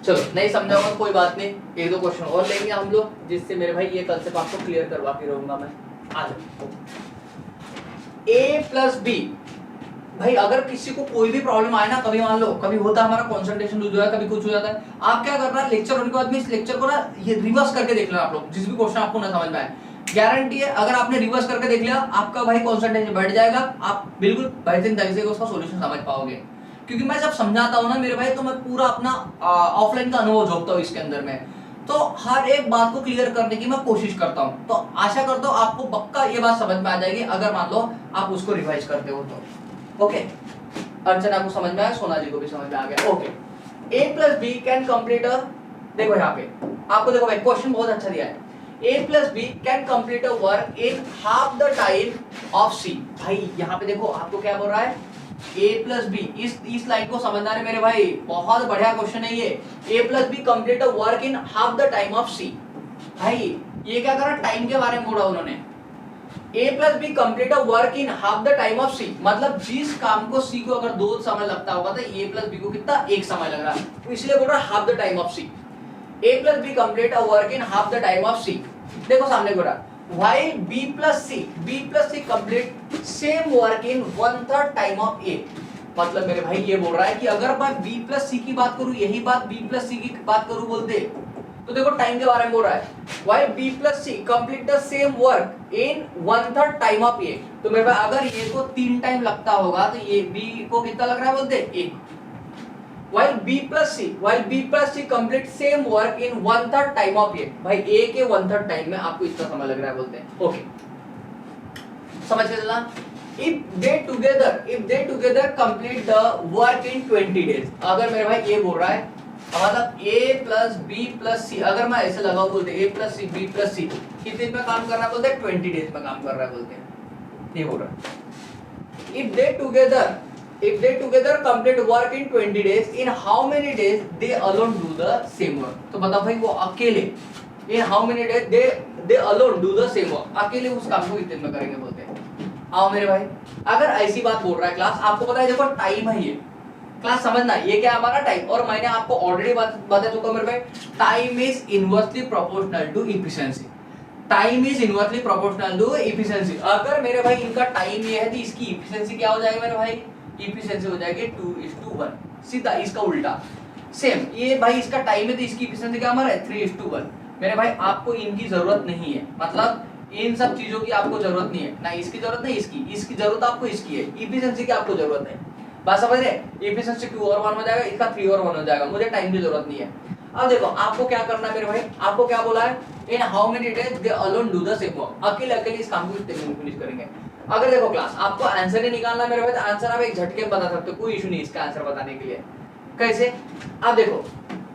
चलो नहीं समझा होगा कोई बात नहीं, एक दो क्वेश्चन और लेंगे हम लोग, जिससे मेरे भाई ये कंसेप्ट आपको क्लियर करवा के रहूंगा मैं। आ जाओ, a प्लस बी, भाई अगर किसी को कोई भी प्रॉब्लम आए ना, कभी मान लो कभी होता है हमारा कंसंट्रेशन लूज हो जाता है, कभी कुछ हो जाता है, आप क्या करना है लेक्चर होने के बाद में इस लेक्चर को ना ये रिवर्स करके देख लेना आप लोग, जिस भी क्वेश्चन आपको ना समझ में आए, गारंटी है अगर आपने रिवर्स करके देख लिया आपका भाई कंसंट्रेशन बढ़ जाएगा, आप बिल्कुल बेहतरीन तरीके से उसका सॉल्यूशन समझ पाओगे। क्योंकि मैं जब समझाता हूं ना मेरे भाई, तो मैं पूरा अपना ऑफलाइन का अनुभव जोड़ता हूं इसके अंदर में, तो हर एक बात को क्लियर करने की मैं कोशिश करता हूं। तो आशा करता हूं आपको पक्का ये बात समझ में आ जाएगी, अगर मान लो आप उसको रिवाइज करते हो तो। ओके, अर्चना को समझ में आया, सोना जी को भी समझ में आ गया। Okay, a plus B can complete a, देखो यहाँ पे आपको देखो भाई क्वेश्चन बहुत अच्छा दिया है, a plus b can complete a work in half the time of c। भाई यहाँ पे देखो आपको क्या बोल रहा है, a plus b, इस लाइन को समझना है मेरे भाई, बहुत बढ़िया क्वेश्चन है ये। a plus b complete a work in half the time of c। भाई ये क्या कर रहा है, टाइम के बारे में बोला उन्होंने, a plus b complete a work in half the time of c, मतलब जिस काम को c को अगर 2 समय लगता होगा तो a plus b को कितना 1 समय लग रहा है, तो इसलिए बोल रहा है half the time of c। a plus b complete a work in half the time of c। देखो सामने बोल रहा while b plus c complete same work in 1/3 time of a। मतलब मेरे भाई ये बोल रहा है कि अगर मैं b plus c की बात करूं, यही बात b plus c की बात करूं बोलते, तो देखो टाइम के बारे में बोल रहा है while b plus c complete the same work in 1/3 time of a। तो मेरे भाई अगर ये को 3 टाइम लगता होगा तो ये b को कितना लग रहा है बोलते 1। while b plus c complete same work in 1/3 time of a। भाई a के 1/3 टाइम में आपको इतना समय लग रहा है बोलते हैं। ओके, समझ के चलना। if they together complete the work in 20 days। अगर मेरे भाई ये बोल रहा है मतलब a plus b plus c, अगर मैं ऐसे लगाऊं बोलते a plus c b plus c कितने दिन में काम कर रहा है बोलते हैं 20 डेज में काम कर रहा है बोलते हैं, ये बोल रहा है। if they together complete work in 20 days, in how many days they alone do the same work। तो बताओ भाई वो अकेले in how many days they alone do the same work, अकेले उस काम को कितने दिन में करेंगे बोलते हैं। आओ मेरे भाई, अगर ऐसी बात बोल रहा है क्लास, आपको पता है देखो टाइम है ये, क्लास समझना ये क्या हमारा टाइम, और मैंने आपको ऑलरेडी बता चुका मेरे भाई, time is inversely proportional to efficiency. Time is inversely proportional to efficiency. अगर मेरे भाई इनका टाइम ये है तो इसकी एफिशिएंसी क्या हो जाएगी मेरे भाई, एफिशिएंसी हो जाएगी 2:1, सीधा इसका उल्टा सेम। ये भाई इसका टाइम है तो इसकी एफिशिएंसी क्या हमारा है 3:1। मेरे भाई आपको इनकी जरूरत नहीं है, मतलब इन सब चीजों की आपको जरूरत नहीं है, ना इसकी जरूरत नहीं इसकी जरूरत आपको इसकी है, एफिशिएंसी की आपको जरूरत है। बात समझ रहे, एफिशिएंसी 2 और 1 हो जाएगा, इसका 3 और 1 हो जाएगा, मुझे टाइम की जरूरत नहीं है। अब देखो आपको क्या करना है मेरे भाई, आपको क्या बोला है, in how many days they alone do the same work, अकेले इस काम को कितने दिन में फिनिश करेंगे। अगर देखो क्लास आपको आंसर ही निकालना मेरे भाई, तो आंसर आप एक झटके में बता सकते हो, कोई इशू नहीं इसका आंसर बताने के लिए। कैसे, अब देखो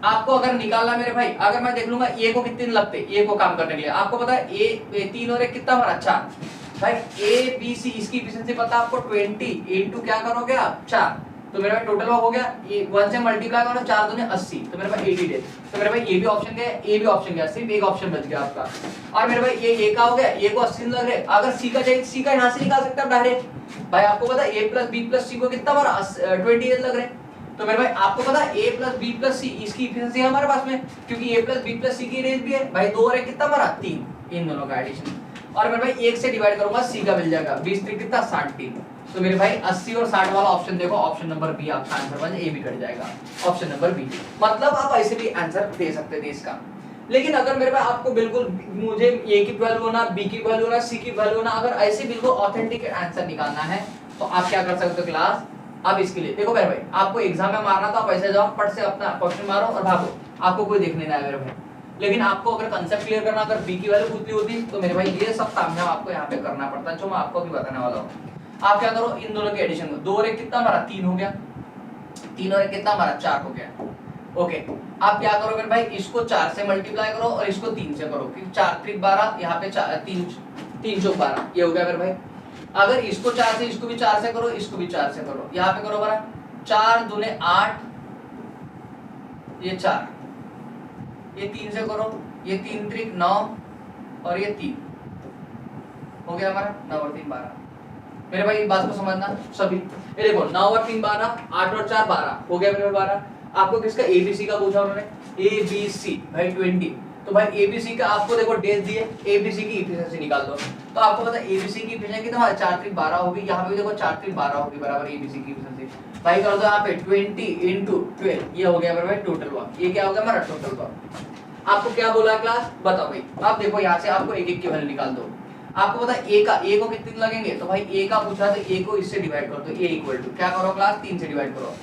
आपको अगर निकालना मेरे भाई, अगर मैं देख लूंगा ए को कितने दिन लगते ए को काम करने के लिए, आपको पता है ए 3 और 1 कितना हमारा 4, भाई ए बी सी इसकी एफिशिएंसी पता है आपको 20 इनटू क्या करोगे आप 4, तो मेरे भाई टोटल वर्क हो गया, ये 1 से मल्टीप्लाई करो 4 दूनी 80, तो मेरे भाई 80 डेज। तो मेरे भाई ये भी ऑप्शन गया, ए भी ऑप्शन गया, सिर्फ एक ऑप्शन बच गया आपका। और मेरे भाई ये ए का हो गया, ए को 80 लग रहे, अगर सी का चाहिए सी का यहां से निकाल सकते हैं डायरेक्ट। भाई आपको पता है ए प्लस बी प्लस सी को कितना हमारा 20 डेज लग रहे, तो मेरे भाई आपको पता है a प्लस बी प्लस सी इसकी एफिशिएंसी है हमारे पास में, क्योंकि a प्लस बी प्लस सी की रेंज भी है भाई, 2 और 1 कितना हमारा 3, इन दोनों का एडिशन। और मेरे भाई 1 से डिवाइड करूंगा सी का मिल जाएगा, 20 3 कितना 60। तो मेरे भाई 80 और 60 वाला ऑप्शन देखो, ऑप्शन नंबर बी आपका आंसर बन ए भी कट जाएगा, ऑप्शन नंबर बी। मतलब आप ऐसे भी आंसर दे सकते थे इसका। लेकिन अगर मेरे पास आपको बिल्कुल मुझे ए की वैल्यू होना, बी की वैल्यू होना, सी की वैल्यू होना, अगर ऐसे बिल्कुल ऑथेंटिक आंसर निकालना है तो आप क्या कर सकते हो क्लास, अब इसके लिए देखो मेरे भाई, आपको एग्जाम में मारना तो आप ऐसे जाओ, फट से अपना क्वेश्चन मारो और भागो, आपको कोई देखने ना आए मेरे भाई। लेकिन आपको अगर कंसेप्ट क्लियर करना, अगर बी की वैल्यू पूछनी होती तो मेरे भाई ये सब तामझाम आपको यहाँ पे करना पड़ता है, जो मैं आपको अभी बताने वाला हूँ। आप क्या करो, इन दोनों के एडिशन को, 2 और 1 कितना हमारा 3 हो गया, 3 और 1 कितना हमारा 4 हो गया। ओके, आप क्या करो मेरे भाई, इसको 4 से मल्टीप्लाई करो और इसको 3 से करो, फिर 4 3 12, यहाँ पे 3 चौक 12, ये हो गया मेरे भाई। अगर इसको 4 से, इसको भी 4 से करो, इसको भी 4 से करो, यहाँ पे करो बरा 4 दूने 8, ये 4, ये 3 से करो, ये 3 त्रिक 9 और ये 3 हो गया हमारा 9 और 3 12। मेरे भाई इस बात को समझना सभी, ये देखो 9 और 3 12, 8 और 4 12 हो गया मेरे 12। आपको किसका एबीसी का पूछा उन्होंने, एबीसी भाई 20, तो भाई एबीसी का आपको देखो डेज दिए, एबीसी की एफिशिएंसी निकाल दो। तो आपको पता है एबीसी की एफिशिएंसी कितना, 4 3 12 होगी, यहाँ पे भी देखो 4 3 12 होगी बराबर एबीसी की एफिशिएंसी। भाई कर दो यहाँ पे 20 into 12, ये हो गया मेरे भाई टोटल वर्क, ये क्या हो गया हमारा टोटल वर्क। आपको क्या बोला क्लास, बताओ भाई। आप देखो यहाँ से आपको एक एक की वैल्यू निकाल दो। आपको पता है ए को कितने लगेंगे, तो भाई ए का पूछा तो ए को इससे डिवाइड कर दो, ए इक्वल टू क्या करो क्लास 3 से डिवाइड करो,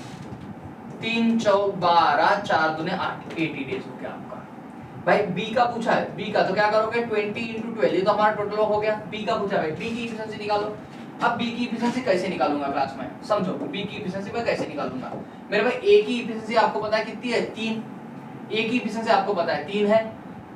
3 चौक 12, 4 दूने 8, 80 डेज हो गया आपका। भाई बी का पूछा है, बी का तो क्या करोगे 20 into 12, ये तो हमारा टोटल हो गया। बी का पूछा है, बी की एफिशिएंसी निकालो। अब बी की एफिशिएंसी कैसे निकालूंगा क्लास में, समझो बी की एफिशिएंसी मैं कैसे निकालूंगा। मेरे भाई ए की एफिशिएंसी आपको पता है कितनी है 3, ए की एफिशिएंसी आपको पता है 3 है,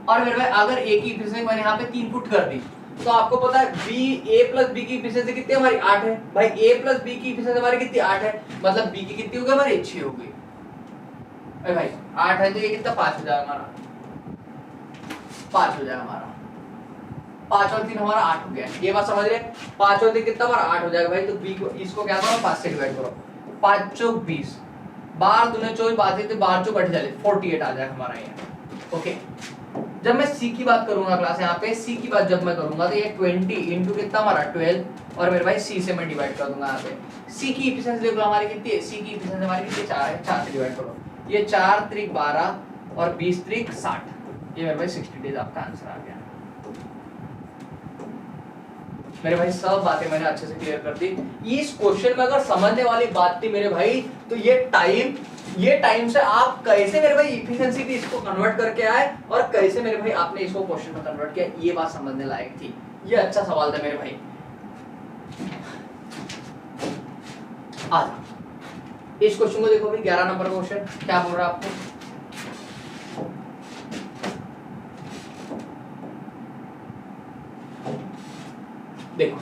और मेरे भाई अगर ए की एफिशिएंसी मैंने यहाँ पे 3 पुट कर दी तो आपको पता है बी ए प्लस बी की एफिशिएंसी कितनी हमारी 8 है। भाई ए प्लस बी की एफिशिएंसी हमारी कितनी 8 है, मतलब बी की कितनी हो गई हमारी 6 हो गई। अरे भाई 8 है तो ये कितना 5 हो जाएगा हमारा, 5 हो जाएगा हमारा, 5 और 3 हमारा 8 हो गया। ये बात समझ रहे, 5 और 3 कितना हमारा 8 हो जाएगा भाई। तो बी को इसको क्या करो 5 से डिवाइड करो, 5 चौक 20, 12 दूने 24, 12 तो 12 चौक 48, 48 आ जाएगा हमारा ये। ओके, जब मैं सी की बात करूंगा क्लास, यहाँ पे सी की बात जब मैं करूंगा तो ये 20 इंटू कितना हमारा 12, और मेरे भाई सी से मैं डिवाइड कर दूंगा। यहाँ पे सी की एफिशिएंसी देख लो हमारी कितनी है, सी की एफिशिएंसी हमारी कितनी 4 है, 4 से डिवाइड करो, ये 4 त्रिक 12 और 20 त्रिक 60, ये मेरे भाई 60 डेज आपका आंसर आ गया। मेरे भाई सब बातें मैंने अच्छे से क्लियर कर दी। इस क्वेश्चन में अगर समझने वाली बात थी मेरे भाई, तो ये टाइम से आप कैसे मेरे भाई इफिशिएंसी भी इसको कन्वर्ट करके आए और कैसे मेरे भाई आपने इसको क्वेश्चन में कन्वर्ट किया, ये बात समझने लायक थी। ये अच्छा सवाल था मेरे भाई। आज इस क्वेश्चन को देखो भाई, 11 नंबर क्वेश्चन क्या बोल रहा है आपको, देखो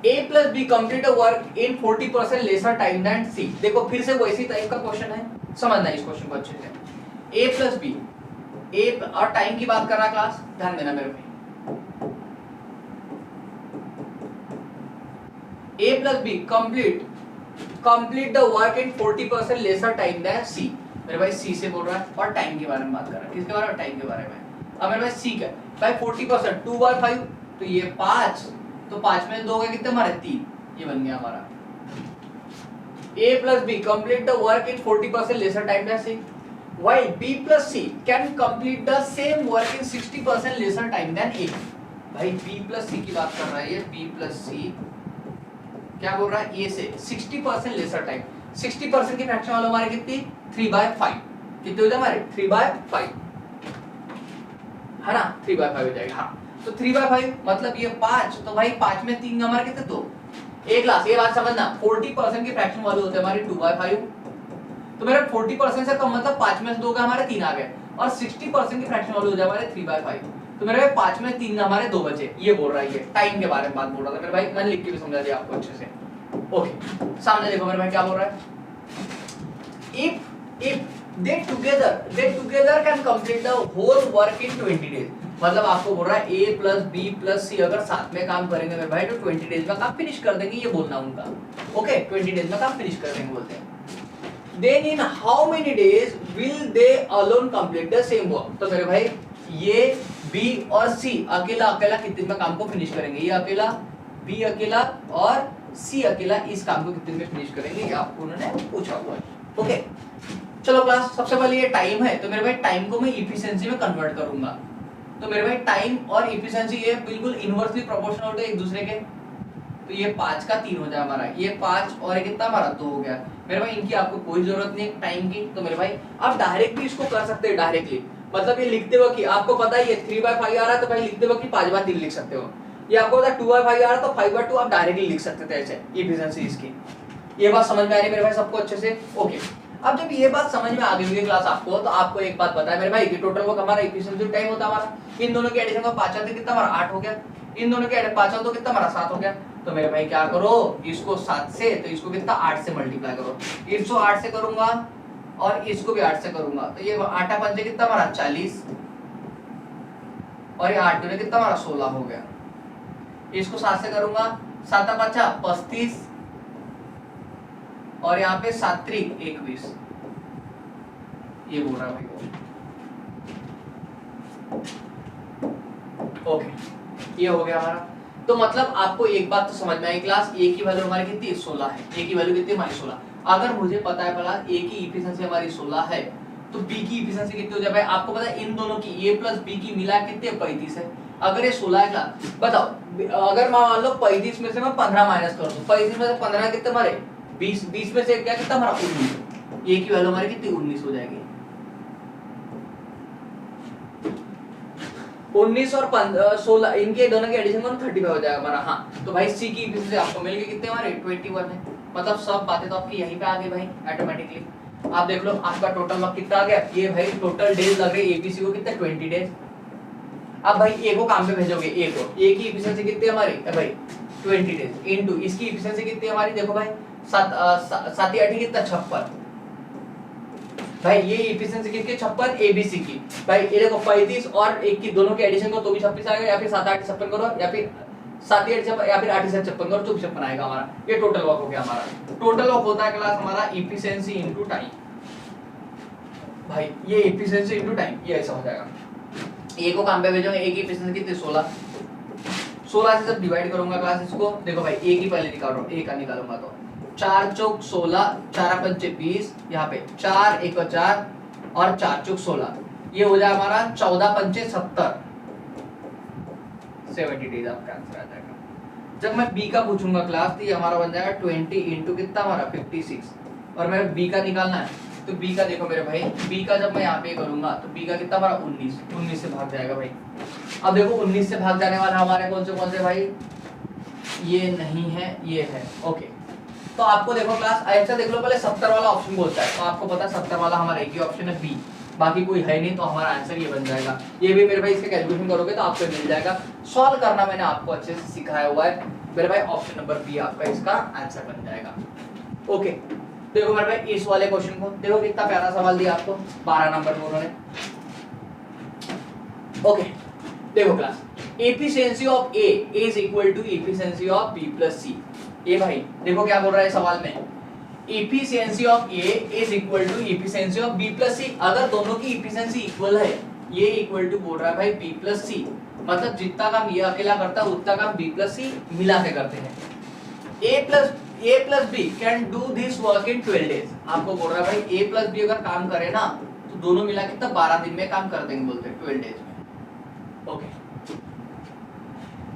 A plus B complete a work in 40% lesser time than C। देखो फिर से वैसी टाइप का क्वेश्चन है, समझना इस क्वेश्चन को अच्छे से। A plus B, A और टाइम की बात कर रहा क्लास, ध्यान देना मेरे भाई। A plus B complete the work in 40% lesser time than C। मेरे भाई C से बोल रहा है और टाइम के बारे में बात कर रहा है, किसके बारे में, टाइम के बारे में। अब मेरे भाई C का भाई 40%, 2/5 तो ये 5, तो 5 में 2 गए कितने हमारे 3, ये बन गया हमारा। A plus B complete the work in 40% lesser time than C, while B plus C can complete the same work in 60% lesser time than A। भाई B plus C की बात कर रहा है ये, B plus C क्या बोल रहा है A से 60% lesser time, 60% की फ्रैक्शन वालों हमारे कितनी 3/5, कितने हो जाए हमारे 3/5 है ना, 3/5 हो जाएगा। हाँ तो 3/5 मतलब ये 5, तो भाई 5 में 3 हमारे कितने 2। एक क्लास ये बात समझना, 40% की फ्रैक्शन वाले होते हैं हमारे 2/5, तो मेरा 40% से कम मतलब 5 में से 2 का हमारे 3 आ गए, और 60% की फ्रैक्शन वाले हो जाए हमारे 3/5, तो मेरे 5 में 3 हमारे 2 बचे। ये बोल रहा है, ये टाइम के बारे में बात बोल रहा था मेरे भाई, मैंने लिख के भी समझा दिया आपको अच्छे से। ओके सामने देखो मेरे भाई क्या बोल रहा है, if they together can complete the whole work in 20 days। मतलब आपको बोल रहा है A plus B plus C अगर साथ में काम करेंगे मेरे भाई तो 20 डेज में काम फिनिश कर देंगे, ये बोलना उनका। ओके 20 डेज में काम फिनिश कर देंगे बोलते हैं। Then in how many days will they alone complete the same work। तो मेरे भाई ये बी और सी अकेला अकेला कितने में काम को फिनिश करेंगे, ये अकेला, बी अकेला और सी अकेला इस काम को कितने में फिनिश करेंगे, ये आपको उन्होंने पूछा हुआ है। ओके चलो क्लास, सबसे पहले ये टाइम है, तो मेरे भाई टाइम को मैं इफिशिएंसी में कन्वर्ट करूंगा। तो मेरे भाई टाइम और इफिशिएंसी ये बिल्कुल इनवर्सली प्रोपोर्शनल होते हैं एक दूसरे के। तो ये 5 का 3 हो जाए हमारा, ये 5 और ये कितना हमारा 2 हो गया। मेरे भाई इनकी आपको कोई जरूरत नहीं है टाइम की, तो मेरे भाई आप डायरेक्ट भी इसको कर सकते हैं डायरेक्टली। मतलब ये लिखते वक्त कि आपको पता है ये 3/5 आ रहा है, तो भाई लिखते वक्त 5/3 लिख सकते हो। ये आपको पता है 2/5 आ रहा है, तो 5/2 आप डायरेक्टली लिख सकते थे ऐसे इफिशिएंसी इसकी। ये बात समझ में आ रही है मेरे भाई सबको अच्छे से? ओके अब जब ये बात समझ में आ गई होगी क्लास आपको, तो आपको एक बात पता है मेरे भाई कि टोटल वर्क हमारा इफिशिएंसी टाइम होता है हमारा, इन दोनों के एडिशन का 5 से कितना हमारा 8 हो गया, इन दोनों के 5 तो कितना हमारा 7 हो गया। तो मेरे भाई क्या करो, इसको 7 से, तो इसको कितना 8 से मल्टीप्लाई करो, इसको 8 से करूंगा और इसको भी 8 से करूंगा, तो ये 8 पंजे कितना हमारा 40 और ये 8 दूनी कितना हमारा 16 हो गया। इसको 7 से करूंगा, 7 5 35 और यहाँ पे 7 3 21, ये बोल रहा है भाई। ओके ये हो गया हमारा। तो मतलब आपको एक बात तो समझ में आई क्लास, ए की वैल्यू हमारी कितनी 16 है, ए की वैल्यू कितनी हमारी 16। अगर मुझे पता है भला ए की इफिशिएंसी हमारी 16 है, तो बी की इफिशिएंसी कितनी हो जाए भाई? आपको पता है इन दोनों की ए प्लस बी की मिला कितने 35 है। अगर ये 16 है क्लास, बताओ अगर मान लो 35 में से मैं 15 माइनस कर दूं, 35 में से 15 कितने हमारे 20, 20 में से क्या कितना हमारा 19, ए की वैल्यू हमारी कितनी 19 हो जाएगी। 19 और 16 इनके दोनों के एडिशन करो 35 हो जाएगा हमारा। हाँ तो भाई सी की इफिशिएंसी आपको मिल गई कितने हमारे 21 है। मतलब सब बातें तो आपकी यहीं पे आ गई भाई ऑटोमेटिकली। आप देख लो आपका टोटल वर्क कितना आ गया, ये भाई टोटल डेज लग रहे एबीसी को कितने 20 डेज। अब भाई ए को काम पे भेजोगे, ए को, ए की इफिशिएंसी कितनी हमारी भाई 20 डेज इनटू इसकी इफिशिएंसी कितनी हमारी, देखो भाई 7 8 कितना 56 भाई, ये इफिशिएंसी किसकी 56 एबीसी की। भाई ये देखो 35 और 1 की दोनों के एडिशन को तो भी 26 आएगा, या फिर 7 8 56 करो, या फिर 7 8 या फिर 8 7 56 करो, 54 आएगा हमारा। ये टोटल वर्क हो गया हमारा। टोटल वर्क होता है क्लास हमारा इफिशिएंसी इनटू टाइम। भाई ये इफिशिएंसी इनटू टाइम ये ऐसा हो जाएगा। ए को काम पे भेजोगे, ए की इफिशिएंसी कितनी 16 से जब डिवाइड करूंगा क्लास इसको, देखो भाई ए की पहले निकाल रहा हूं, ए का निकालूंगा तो 4 चौक 16, 4 पंचे 20, यहाँ पे 4 1 4 और 4 चौक 16, ये हो जाए हमारा 14 पंचे 70 70 डेज आपका आंसर आ जाएगा। जब मैं बी का पूछूंगा क्लास, तो ये हमारा बन जाएगा 20 इंटू कितना हमारा 56, और मेरे बी का निकालना है। तो बी का देखो मेरे भाई, बी का जब मैं यहाँ पे करूंगा तो बी का कितना हमारा 19 से भाग जाएगा भाई। अब देखो 19 से भाग जाने वाला हमारे कौन से भाई, ये नहीं है, ये है। ओके तो आपको देखो क्लास ऐसा देख लो, पहले 70 वाला ऑप्शन बोलता है, तो आपको पता है 70 वाला हमारा एक ही ऑप्शन है बी, बाकी कोई है नहीं, तो हमारा आंसर ये बन जाएगा। ये भी मेरे भाई इसका कैलकुलेशन करोगे तो आपको मिल जाएगा। सॉल्व करना मैंने आपको अच्छे से सिखाया हुआ है मेरे भाई, ऑप्शन नंबर बी आपका इसका आंसर बन जाएगा। ओके देखो मेरे भाई इस वाले क्वेश्चन को देखो, कितना प्यारा सवाल दिया आपको 12 नंबर में उन्होंने। ओके देखो class, efficiency of A is equal to efficiency of B plus C. ये भाई देखो क्या बोल रहा है सवाल में, efficiency of A is equal to efficiency of B plus C. अगर दोनों की एफिशिएंसी इक्वल है, ये इक्वल टू बोल रहा है भाई बी प्लस सी, मतलब जितना काम ये अकेला करता है उतना काम बी प्लस सी मिला के करते हैं। A plus B can do this work in 12 days. आपको बोल रहा है भाई ए प्लस बी अगर काम करे ना, तो दोनों मिला के तब 12 दिन में काम कर देंगे, बोलते हैं 12 डेज में। Okay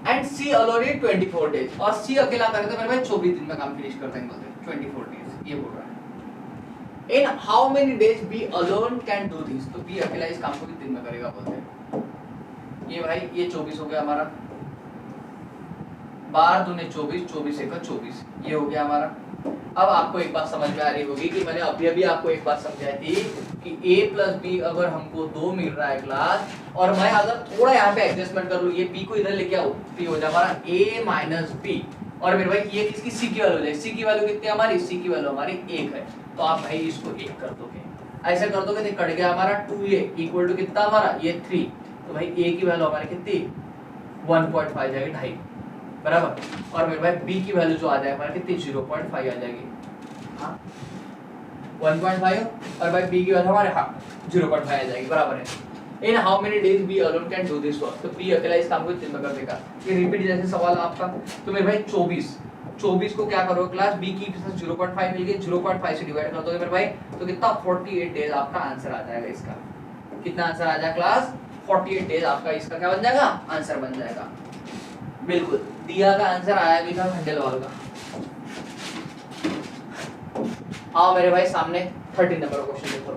and C alone 24 days, और सी अकेला करे तो मेरे भाई 24 दिन में काम फिनिश कर देंगे, बोलते हैं 24 डेज, ये बोल रहा है। In how many days B alone can do this, तो बी अकेला इस काम को कितने दिन में करेगा, बोलते हैं। ये भाई ये 24 हो गया हमारा, 12 दूने 24, 24 एक 24, ये हो गया हमारा। अब आपको एक बात समझ में आ रही होगी कि मैंने अभी आपको एक बात समझाई थी कि a प्लस बी अगर हमको 2 मिल रहा है क्लास, और मैं अगर थोड़ा यहाँ पे एडजस्टमेंट कर लूँ, ये b को इधर लेके आओ, तो ये हो जाए हमारा a माइनस बी, और मेरे भाई ये किसकी c की वैल्यू हो जाए, c की वैल्यू कितनी है हमारी, c की वैल्यू हमारी 1 है, तो आप भाई इसको 1 कर दोगे, ऐसे कर दोगे तो कट गया हमारा 2a इक्वल टू कितना हमारा ये 3, तो भाई a की वैल्यू हमारी कितनी 1.5 जाएगी, 2.5 बराबर, और मेरे भाई b की वैल्यू जो आ जाएगा हमारी कितनी 0.5 आ जाएगी, हाँ 1.5, और भाई b की वैल्यू हमारे हाँ 0.5 आ जाएगी, बराबर है। In how many days B alone can do this work, तो बी अकेला इस काम को दिन में कर देगा। ये रिपीट जैसे सवाल आपका, तो मेरे भाई 24 को क्या करोगे क्लास, बी की एफिशिएंसी 0.5 मिल गई, 0.5 से डिवाइड कर दोगे मेरे भाई, तो कितना 48 डेज आपका आंसर आ जाएगा इसका। कितना आंसर आ जाएगा क्लास, 48 डेज आपका इसका क्या बन जाएगा, आंसर बन जाएगा। बिल्कुल दिया का आंसर आया भी था खंडेलवाल का। आओ मेरे भाई सामने 13 नंबर का क्वेश्चन देखो।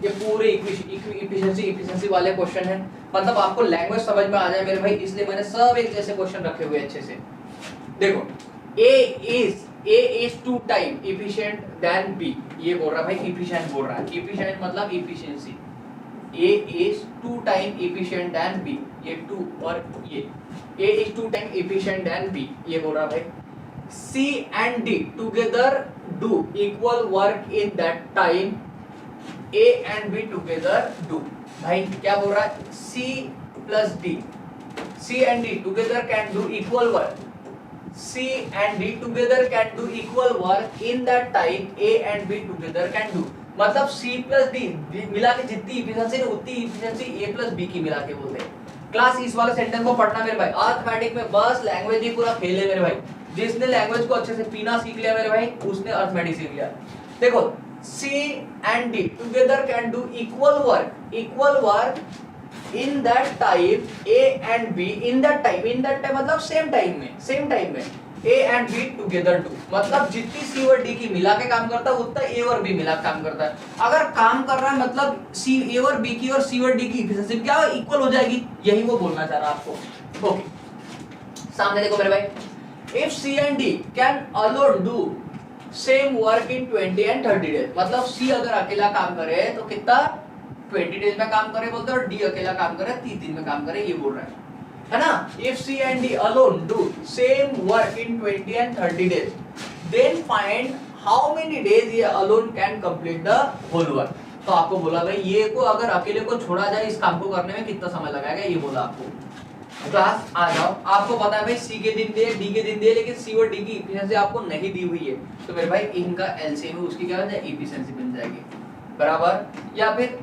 ये पूरे इफिशिएंसी वाले क्वेश्चन है, मतलब आपको लैंग्वेज समझ में आ जाए मेरे भाई, इसलिए मैंने सब एक जैसे क्वेश्चन रखे हुए अच्छे से। देखो A is 2 time efficient then B, ये बोल रहा है भाई एफिशिएंट बोल रहा है, एफिशिएंट मतलब efficiency. A is 2 time efficient then B, ये 2 और ये A is 2 time efficient then B, ये बोल रहा है भाई C and D together do equal work in that time A and B together do। भाई क्या बोल रहा है, C plus D, C and D together can do equal work, C and D together can do equal work in that time A and B together can do। मतलब C plus D मिला के जितनी efficiency है उतनी efficiency A plus B की मिला के बोलते हैं। क्लास इस वाले सेंटेंस को पढ़ना मेरे भाई, अर्थमेटिक में बस लैंग्वेज ही पूरा फेल है मेरे भाई। जिसने लैंग्वेज को अच्छे से पीना सीख लिया मेरे भाई, उसने अर्थमेटिक सीख लिया। देखो C and D together can do equal work in that time A and B in that time मतलब same time में A and B together do, मतलब जितनी C और D की मिला के काम करता है उतना A और B मिला के काम करता है। अगर काम कर रहा है मतलब C A और B की और C और D की इफिशिएंसी क्या इक्वल हो जाएगी, यही वो बोलना चाह रहा है आपको। ओके सामने देखो मेरे भाई, if C and D can alone do same work in 20 and 30 days, मतलब C अगर अकेला काम करे तो कितना 20 डेज में काम करे बोलते हैं, और D अकेला काम करे 30 दिन में काम करे, ये बोल रहा है ना। If C and D alone do same work in 20 and 30 days, then find how many days ये alone can complete the whole work। तो आपको बोला भाई ये को अगर अकेले को छोड़ा जाए इस काम को करने में कितना समय लगाएगा, ये बोला आपको। क्लास आ जाओ, आपको पता है भाई C के दिन दिए D के दिन दिए, लेकिन C और D की इफिशिएंसी आपको नहीं दी हुई है, तो मेरे भाई इनका एलसीएम उसकी क्या बन जाएगी, इफिशिएंसी बन जाएगी बराबर। या फिर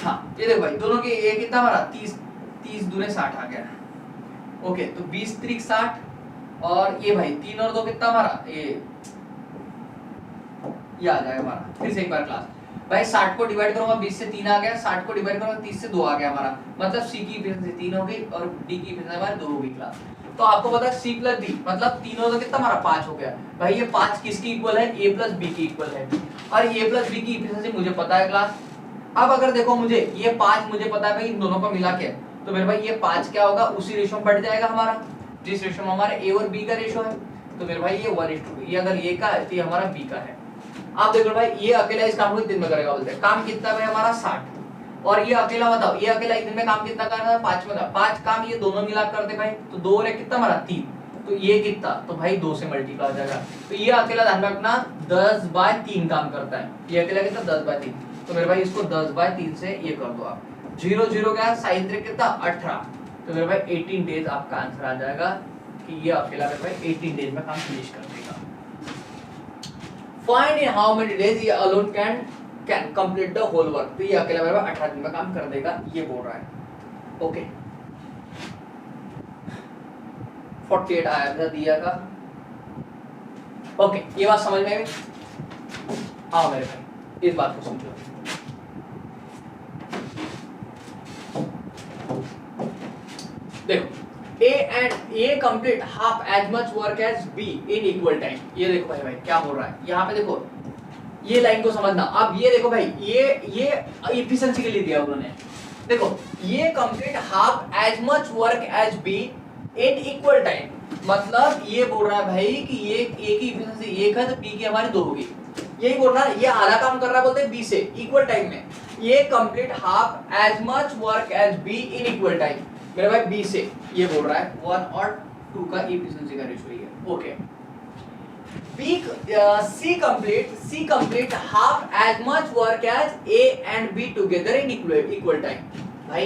हाँ ये देखो भाई दोनों के ये कितना हमारा 30 दूने 60 आ गया। ओके तो 20 त्रिक 60 और ये भाई 3 और 2 कितना हमारा ये आ जाएगा हमारा। फिर से एक बार क्लास भाई 60 को डिवाइड करूंगा 20 से 3 आ गया, 60 को डिवाइड करूंगा 30 से 2 आ गया हमारा, मतलब C की इफिशिएंसी 3 हो गई और D की इफिशिएंसी हमारी 2 हो गई क्लास। तो आपको पता है C plus D मतलब 3 और 2 कितना हमारा 5 हो गया। भाई ये 5 किसकी इक्वल है, A plus B की इक्वल है, और A plus B की इफिशिएंसी मुझे पता है क्लास। अब अगर देखो मुझे ये 5 मुझे पता है भाई इन दोनों को मिला के, तो मेरे भाई ये 5 क्या होगा उसी रेशो में बढ़ जाएगा हमारा, जिस रेशो में हमारे A और B का रेशो है। तो मेरे भाई ये 1:2, ये अगर ये का है तो ये हमारा B का है। आप देखो भाई ये अकेला इस काम को दिन में करेगा बोलते हैं, काम कितना है हमारा 60, और ये अकेला बताओ ये अकेला एक दिन में काम कितना कर रहा है 5 में का 5 काम ये दोनों मिला कर दे भाई, तो 2 और 1 कितना हमारा 3, तो ये कितना तो भाई 2 से मल्टीप्लाई हो जाएगा। तो ये अकेला ध्यान रखना 10/3 काम करता है, ये अकेला कितना 10/3, तो मेरे भाई इसको 10/3 से ये कर दो आप, 0 0 क्या साइन त्रिक कितना 18, तो मेरे भाई 18 डेज आपका आंसर आ जाएगा कि ये अकेला मेरे भाई 18 डेज में काम फिनिश कर देगा। Find in how many days ये alone can complete the whole work, तो ये अकेला मेरे पास 18 दिन में काम कर देगा, ये बोल रहा है। ओके 48 आया था दिया का। ओके ये बात समझ में आई? आओ मेरे भाई इस बात को समझो। देखो A complete half as much work as B in equal time। ये देखो भाई क्या बोल रहा है यहाँ पे, देखो ये लाइन को समझना। अब ये देखो भाई ये एफिशिएंसी के लिए दिया उन्होंने, देखो ये complete half as much work as B in equal time, मतलब ये बोल रहा है भाई कि ये A की एफिशिएंसी 1 है तो B की हमारी 2 होगी, यही बोल रहा है। ये आधा काम कर रहा है बोलते हैं B से इक्वल टाइम में, ये complete half as much work as B in equal time मेरे भाई B से, ये बोल रहा है 1 और 2 का एफिशिएंसी का रेशियो है। Okay C complete half as much work as A and B together in equal time। भाई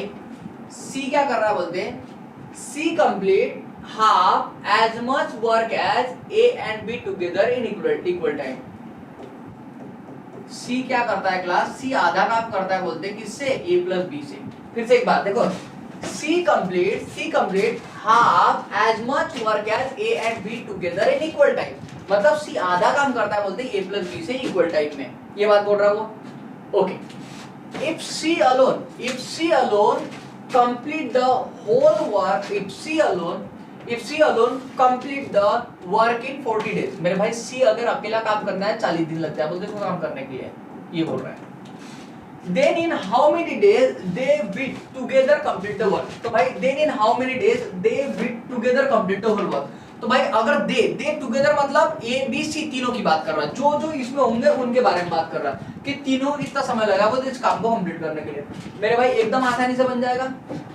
C क्या कर रहा है बोलते हैं, C complete half as much work as A and B together in equal time। सी क्या करता है क्लास, सी आधा काम करता है बोलते हैं किससे, ए प्लस बी से। फिर से एक बात देखो, C complete half as much work as A and B together in equal time. मतलब सी आधा काम करता है बोलते हैं ए प्लस बी से इक्वल टाइम में, ये बात बोल रहा है वो। Okay, if C alone complete the whole work, if C alone complete the work in 40 days। मेरे भाई C अगर अकेला काम करना है 40 दिन लगता है बोलते हैं काम करने के लिए, ये बोल रहा है। Then in how many days they will together complete the work। तो भाई then in how many days they will together complete the whole work। तो भाई अगर दे टुगेदर मतलब ए बी सी तीनों की बात कर रहा है, जो इसमें होंगे उनके बारे में बात कर रहा है कि तीनों को कितना समय लगा वो इस काम को कंप्लीट करने के लिए। मेरे भाई एकदम आसानी से बन जाएगा।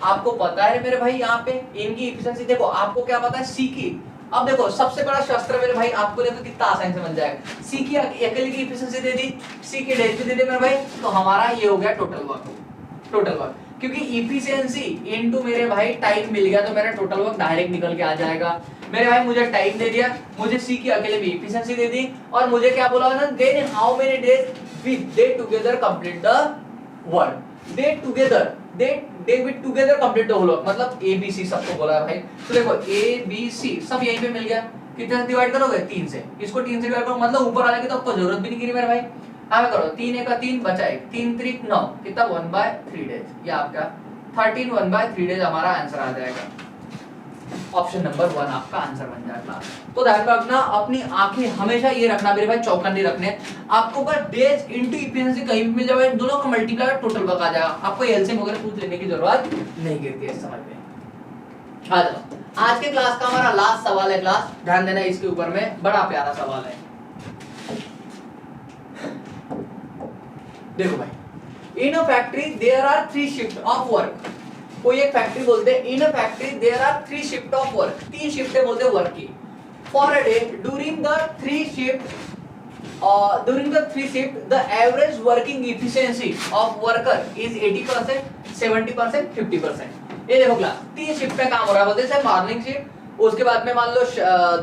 आपको पता है मेरे भाई यहाँ पे इनकी एफिशिएंसी देखो, आपको क्या पता है सी की। अब देखो सबसे बड़ा शस्त्र मेरे भाई आपको देखो कितना आसानी से बन जाएगा। सी की अकेले की एफिशिएंसी दे दी, सी की डेज भी दे दी मेरे भाई, तो हमारा ये हो गया टोटल वर्क। क्योंकि इफिशिएंसी इनटू मेरे भाई टाइम मिल गया तो मेरा टोटल वर्क डायरेक्ट निकल के आ जाएगा। मेरे भाई मुझे टाइम दे दिया, मुझे सी की अकेले भी एफिशिएंसी दे दी, और मुझे क्या बोला ना, then in how many days they together complete the work. They with together complete the whole work, मतलब ए बी सी सबको बोला है भाई। तो देखो ए बी सी सब यहीं पे मिल गया, कितने से डिवाइड करोगे 3 से, इसको 3 से डिवाइड करो मतलब ऊपर वाले की तो आपको जरूरत भी नहीं गिरी मेरे भाई। हाँ करो 3 एक 3 बचा 1, 3 3 9 कितना 1/3 डेज, ये आपका 13 1/3 डेज हमारा आंसर आ जाएगा। ऑप्शन नंबर 1 आपका आंसर बन जाएगा। तो ध्यान रखना, अपनी आंखें हमेशा ये रखना मेरे भाई, चौकन्नी रखने। आपको बस डेज इनटू एफिशिएंसी कहीं भी मिल जाए, दोनों का मल्टीप्लाई टोटल वर्क आ जाएगा। आपको एलसीएम वगैरह कुछ लेने की जरूरत नहीं गिरती है, समझ में आ जाओ। आज के क्लास का हमारा लास्ट सवाल है क्लास, ध्यान देना इसके ऊपर में, बड़ा प्यारा सवाल है। देखो भाई, in a factory there are 3 shift of work. कोई एक फैक्ट्री बोलते हैं, in a factory there are 3 shift of work, 3 शिफ्टें बोलते हैं वर्क की। For a day during the 3 shift the average working efficiency of worker is 80%, 70%, 50%। ये देखो क्लास 3 शिफ्ट में काम हो रहा है, बोलते हैं मॉर्निंग शिफ्ट, उसके बाद में मान लो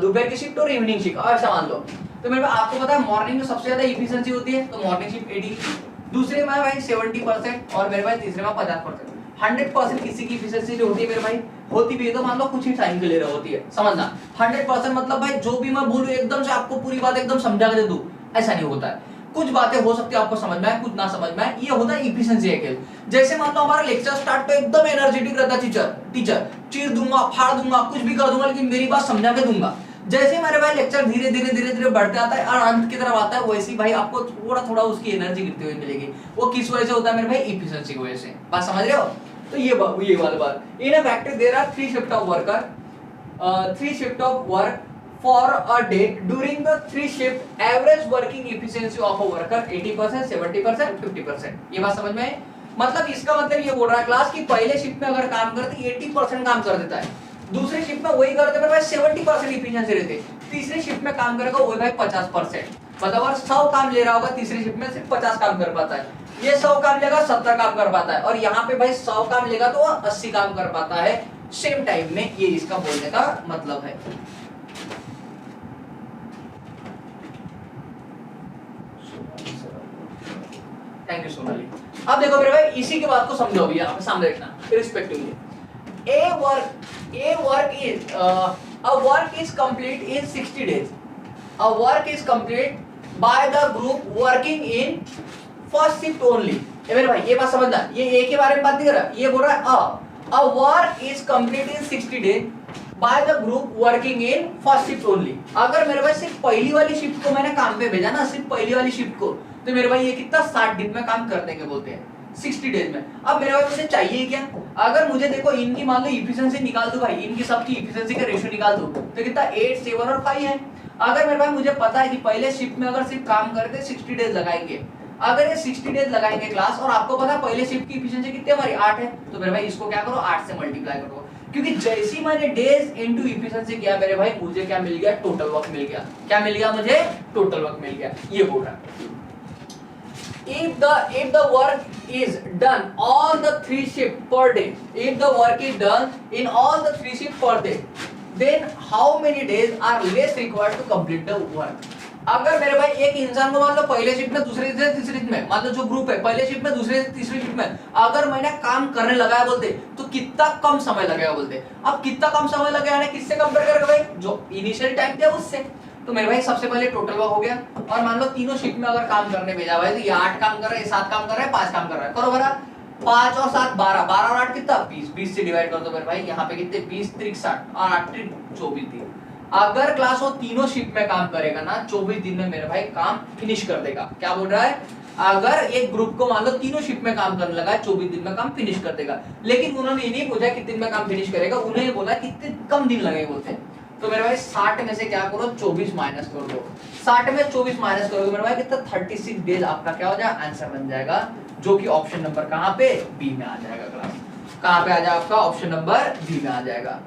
दोपहर की शिफ्ट और इवनिंग शिफ्ट, ऐसा मान लो। तो मेरे आपको पता है मॉर्निंग में सबसे ज्यादा एफिशिएंसी होती है, तो मॉर्निंग शिफ्ट 80, दूसरे में भाई 70% और मेरे भाई तीसरे में 50%। 100% किसी की एफिशिएंसी जो होती है मेरे भाई, होती भी है तो मान लो कुछ ही टाइम के लिए होती है, समझना। 100% मतलब भाई जो भी मैं बोलूं एकदम से आपको पूरी बात एकदम समझा के दे दूं, ऐसा नहीं होता है। कुछ बातें हो सकती है आपको समझ में आए, कुछ ना समझ में आए, ये होता है एफिशिएंसी है। जैसे मान लो हमारा लेक्चर स्टार्ट पे एकदम एनर्जेटिक रहता है टीचर चीर दूंगा, फाड़ दूंगा, कुछ भी कर दूंगा, लेकिन मेरी बात समझा के दूंगा। जैसे मेरे भाई लेक्चर धीरे धीरे बढ़ते आता है और अंत की तरफ आता है, वैसे ही भाई आपको थोड़ा उसकी एनर्जी गिरती हुई मिलेगी। वो किस वजह से होता है मेरे भाई, एफिशिएंसी की वजह से। बात समझ रहे हो? तो ये वाली बात। In a factory there are 3 shift of worker, 3 shift of work for a day during the 3 shift average working efficiency of a worker 80%, 70%, 50%। ये बात समझ में है? मतलब इसका मतलब ये बोल रहा है क्लास की पहले शिफ्ट में अगर काम करते 80% काम कर देता है, दूसरे शिफ्ट में वही करते पर भाई 70% एफिशिएंसी रहती है, तीसरे शिफ्ट में काम करेगा वही भाई 50%। मतलब अगर 100 काम ले रहा होगा तीसरी शिफ्ट में सिर्फ 50 काम कर पाता है, ये 100 काम लेगा 70 काम कर पाता है, और यहाँ पे भाई 100 काम लेगा तो 80 काम कर पाता है सेम टाइम में। ये इसका बोलने का मतलब है। Thank you Sonali. अब देखो मेरे भाई इसी के बात को समझो भैया, आप सामने देखना respectively. a work is complete in 60 days. A work is complete by the group working in first shift only. ये मेरे भाई ये बात समझना, ये ए के बारे में बात नहीं कर रहा, ये बोल रहा है a work is complete in 60 days by the group working in first shift only. अगर मेरे भाई सिर्फ पहली वाली शिफ्ट को मैंने काम पे भेजा ना, सिर्फ पहली वाली शिफ्ट को, तो मेरे भाई ये कितना 60 दिन में काम कर देंगे बोलते हैं, 60 डेज में। अब मेरे भाई मुझे चाहिए क्या, अगर मुझे देखो इनकी मान लो एफिशिएंसी निकाल दो भाई, इनकी सबकी एफिशिएंसी का रेशियो निकाल दो, तो कितना 8, 7 और 5 है। अगर मेरे भाई मुझे पता है कि पहले शिफ्ट में अगर सिर्फ काम करते 60 डेज लगाएंगे, अगर ये 60 डेज लगाएंगे क्लास, और आपको पता है पहले शिफ्ट की एफिशिएंसी कितनी हमारी 8 है, तो मेरे भाई इसको क्या करो 8 से मल्टीप्लाई करो, क्योंकि जैसी मैंने डेज इनटू एफिशिएंसी किया मेरे भाई मुझे क्या मिल गया, टोटल वर्क मिल गया। क्या मिल गया मुझे, टोटल वर्क मिल गया। ये बोल रहा है if the work is done all the 3 shift per day, if the work is done in all the 3 shift per day, then how many days are less required to complete the work? अगर मेरे भाई एक इंसान को मान लो पहले shift में, दूसरे से तीसरी शिफ्ट में, मान लो जो ग्रुप है पहले शिफ्ट में, दूसरे से तीसरी शिफ्ट में अगर मैंने काम करने लगाया बोलते तो कितना कम समय लगेगा बोलते। अब कितना कम समय लगेगा यानी किससे कंपेयर करेगा भाई, जो इनिशियल टाइम था उससे। तो मेरे भाई सबसे पहले टोटल वर्क हो गया, और मान लो तीनों शिफ्ट में अगर काम करने भेजा भाई तो ये 8 काम कर रहा है, 7 काम कर रहा है, 5 काम कर रहा है, करो भरा 5 और 7 12, 12 और 8 कितना 20, 20 से डिवाइड कर दो मेरे भाई, यहाँ पे कितने 20 3 60 और 8 3 24 दिन। अगर क्लास वो तीनों शिफ्ट में काम करेगा ना 24 दिन में मेरे भाई काम फिनिश कर देगा। क्या बोल रहा है, अगर एक ग्रुप को मान लो तीनों शिफ्ट में काम करने लगा 24 दिन में काम फिनिश कर देगा। लेकिन उन्होंने ये नहीं पूछा कितने दिन में काम फिनिश करेगा, उन्होंने बोला कितने कम दिन लगेंगे बोलते हैं। तो मेरे भाई 60 में से क्या करो 24 माइनस कर दो, 60 में 24 माइनस करोगे मेरे भाई कितना 36 डेज आपका क्या हो जाएगा आंसर बन जाएगा, जो कि ऑप्शन नंबर कहाँ पे बी में आ जाएगा। क्लास कहाँ पे आ जाएगा आपका, ऑप्शन नंबर बी में आ जाएगा।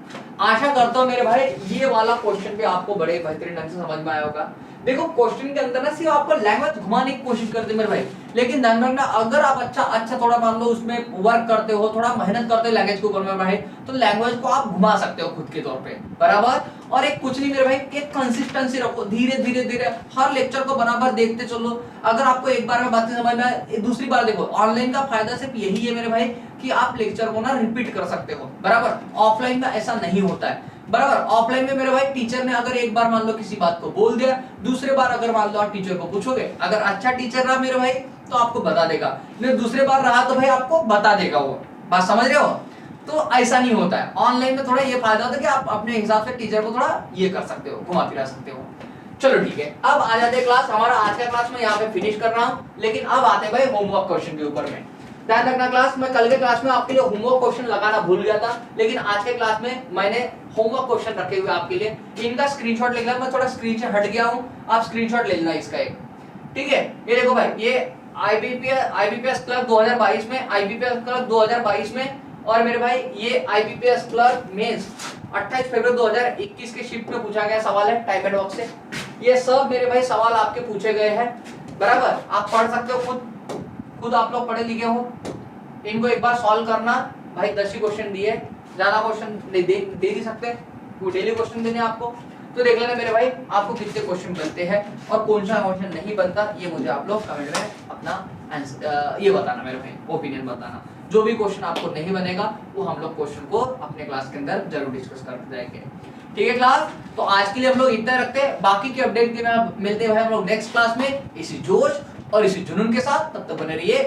आशा करता हूँ मेरे भाई ये वाला क्वेश्चन भी आपको बड़े बेहतरीन ढंग से समझ में आया होगा। देखो क्वेश्चन के अंदर ना सिर्फ आपको लैंग्वेज घुमाने की कोशिश करते मेरे भाई, लेकिन ध्यान रखना अगर आप अच्छा थोड़ा मान लो उसमें वर्क करते हो, थोड़ा मेहनत करते हो लैंग्वेज के ऊपर मेरे भाई, तो लैंग्वेज को आप घुमा सकते हो खुद के तौर पे बराबर। और एक कुछ नहीं मेरे भाई, एक कंसिस्टेंसी रखो, धीरे धीरे धीरे हर लेक्चर को बराबर देखते चलो। अगर आपको एक बार में बातें समझ में आए, दूसरी बार देखो। ऑनलाइन का फायदा सिर्फ यही है मेरे भाई कि आप लेक्चर को ना रिपीट कर सकते हो बराबर, ऑफलाइन में ऐसा नहीं होता है बराबर। ऑफलाइन में मेरे भाई टीचर ने अगर एक बार मान लो किसी बात को बोल दिया, दूसरे बार अगर मान लो आप टीचर को पूछोगे, अगर अच्छा टीचर रहा मेरे भाई तो आपको बता देगा, नहीं दूसरे बार रहा तो भाई आपको बता देगा। वो बात समझ रहे हो, तो ऐसा नहीं होता है। ऑनलाइन में थोड़ा ये फायदा होता है कि आप अपने हिसाब से टीचर को थोड़ा ये कर सकते हो, घुमा फिरा सकते हो। चलो ठीक है, अब आ जाते क्लास, हमारा आज का क्लास मैं यहाँ पे फिनिश कर रहा हूँ, लेकिन अब आते हैं भाई होमवर्क क्वेश्चन के ऊपर में। ध्यान रखना क्लास, मैं कल के क्लास में आपके लिए होमवर्क क्वेश्चन लगाना भूल गया था, लेकिन आज के क्लास में मैंने होमवर्क क्वेश्चन रखे हुए आपके लिए। इनका स्क्रीनशॉट ले लेना, मैं थोड़ा स्क्रीन से हट गया हूँ, आप स्क्रीनशॉट ले लेना इसका एक, ठीक है। ये देखो भाई, ये आईबीपीएस क्लर्क 2022 में, आईबीपीएस क्लर्क 2022 में, और मेरे भाई ये आईबीपीएस क्लर्क मेंस 28 फरवरी 2021 के शिफ्ट में पूछा गया सवाल है टाइप एंड बॉक्स से। ये सब मेरे भाई सवाल आपके पूछे गए हैं बराबर, आप पढ़ सकते हो, खुद आप लोग पढ़े लिखे हो। इनको एक बार सॉल्व करना भाई, 10 ही क्वेश्चन दिए, ज्यादा क्वेश्चन दे नहीं सकते, वो डेली क्वेश्चन देने आपको। तो देख लेना मेरे भाई आपको कितने क्वेश्चन बनते हैं और कौन सा क्वेश्चन नहीं बनता, ये मुझे आप लोग कमेंट में अपना आंसर ये बताना मेरे भाई, ओपिनियन बताना। जो भी क्वेश्चन आपको नहीं बनेगा वो हम लोग क्वेश्चन को अपने क्लास के अंदर जरूर डिस्कस करते जाएंगे, ठीक है क्लास। तो आज के लिए हम लोग इतना रखते हैं, बाकी की अपडेट के में मिलते हैं हम लोग नेक्स्ट क्लास में इसी जोश और इसी जुनून के साथ। तब तक बने रहिए।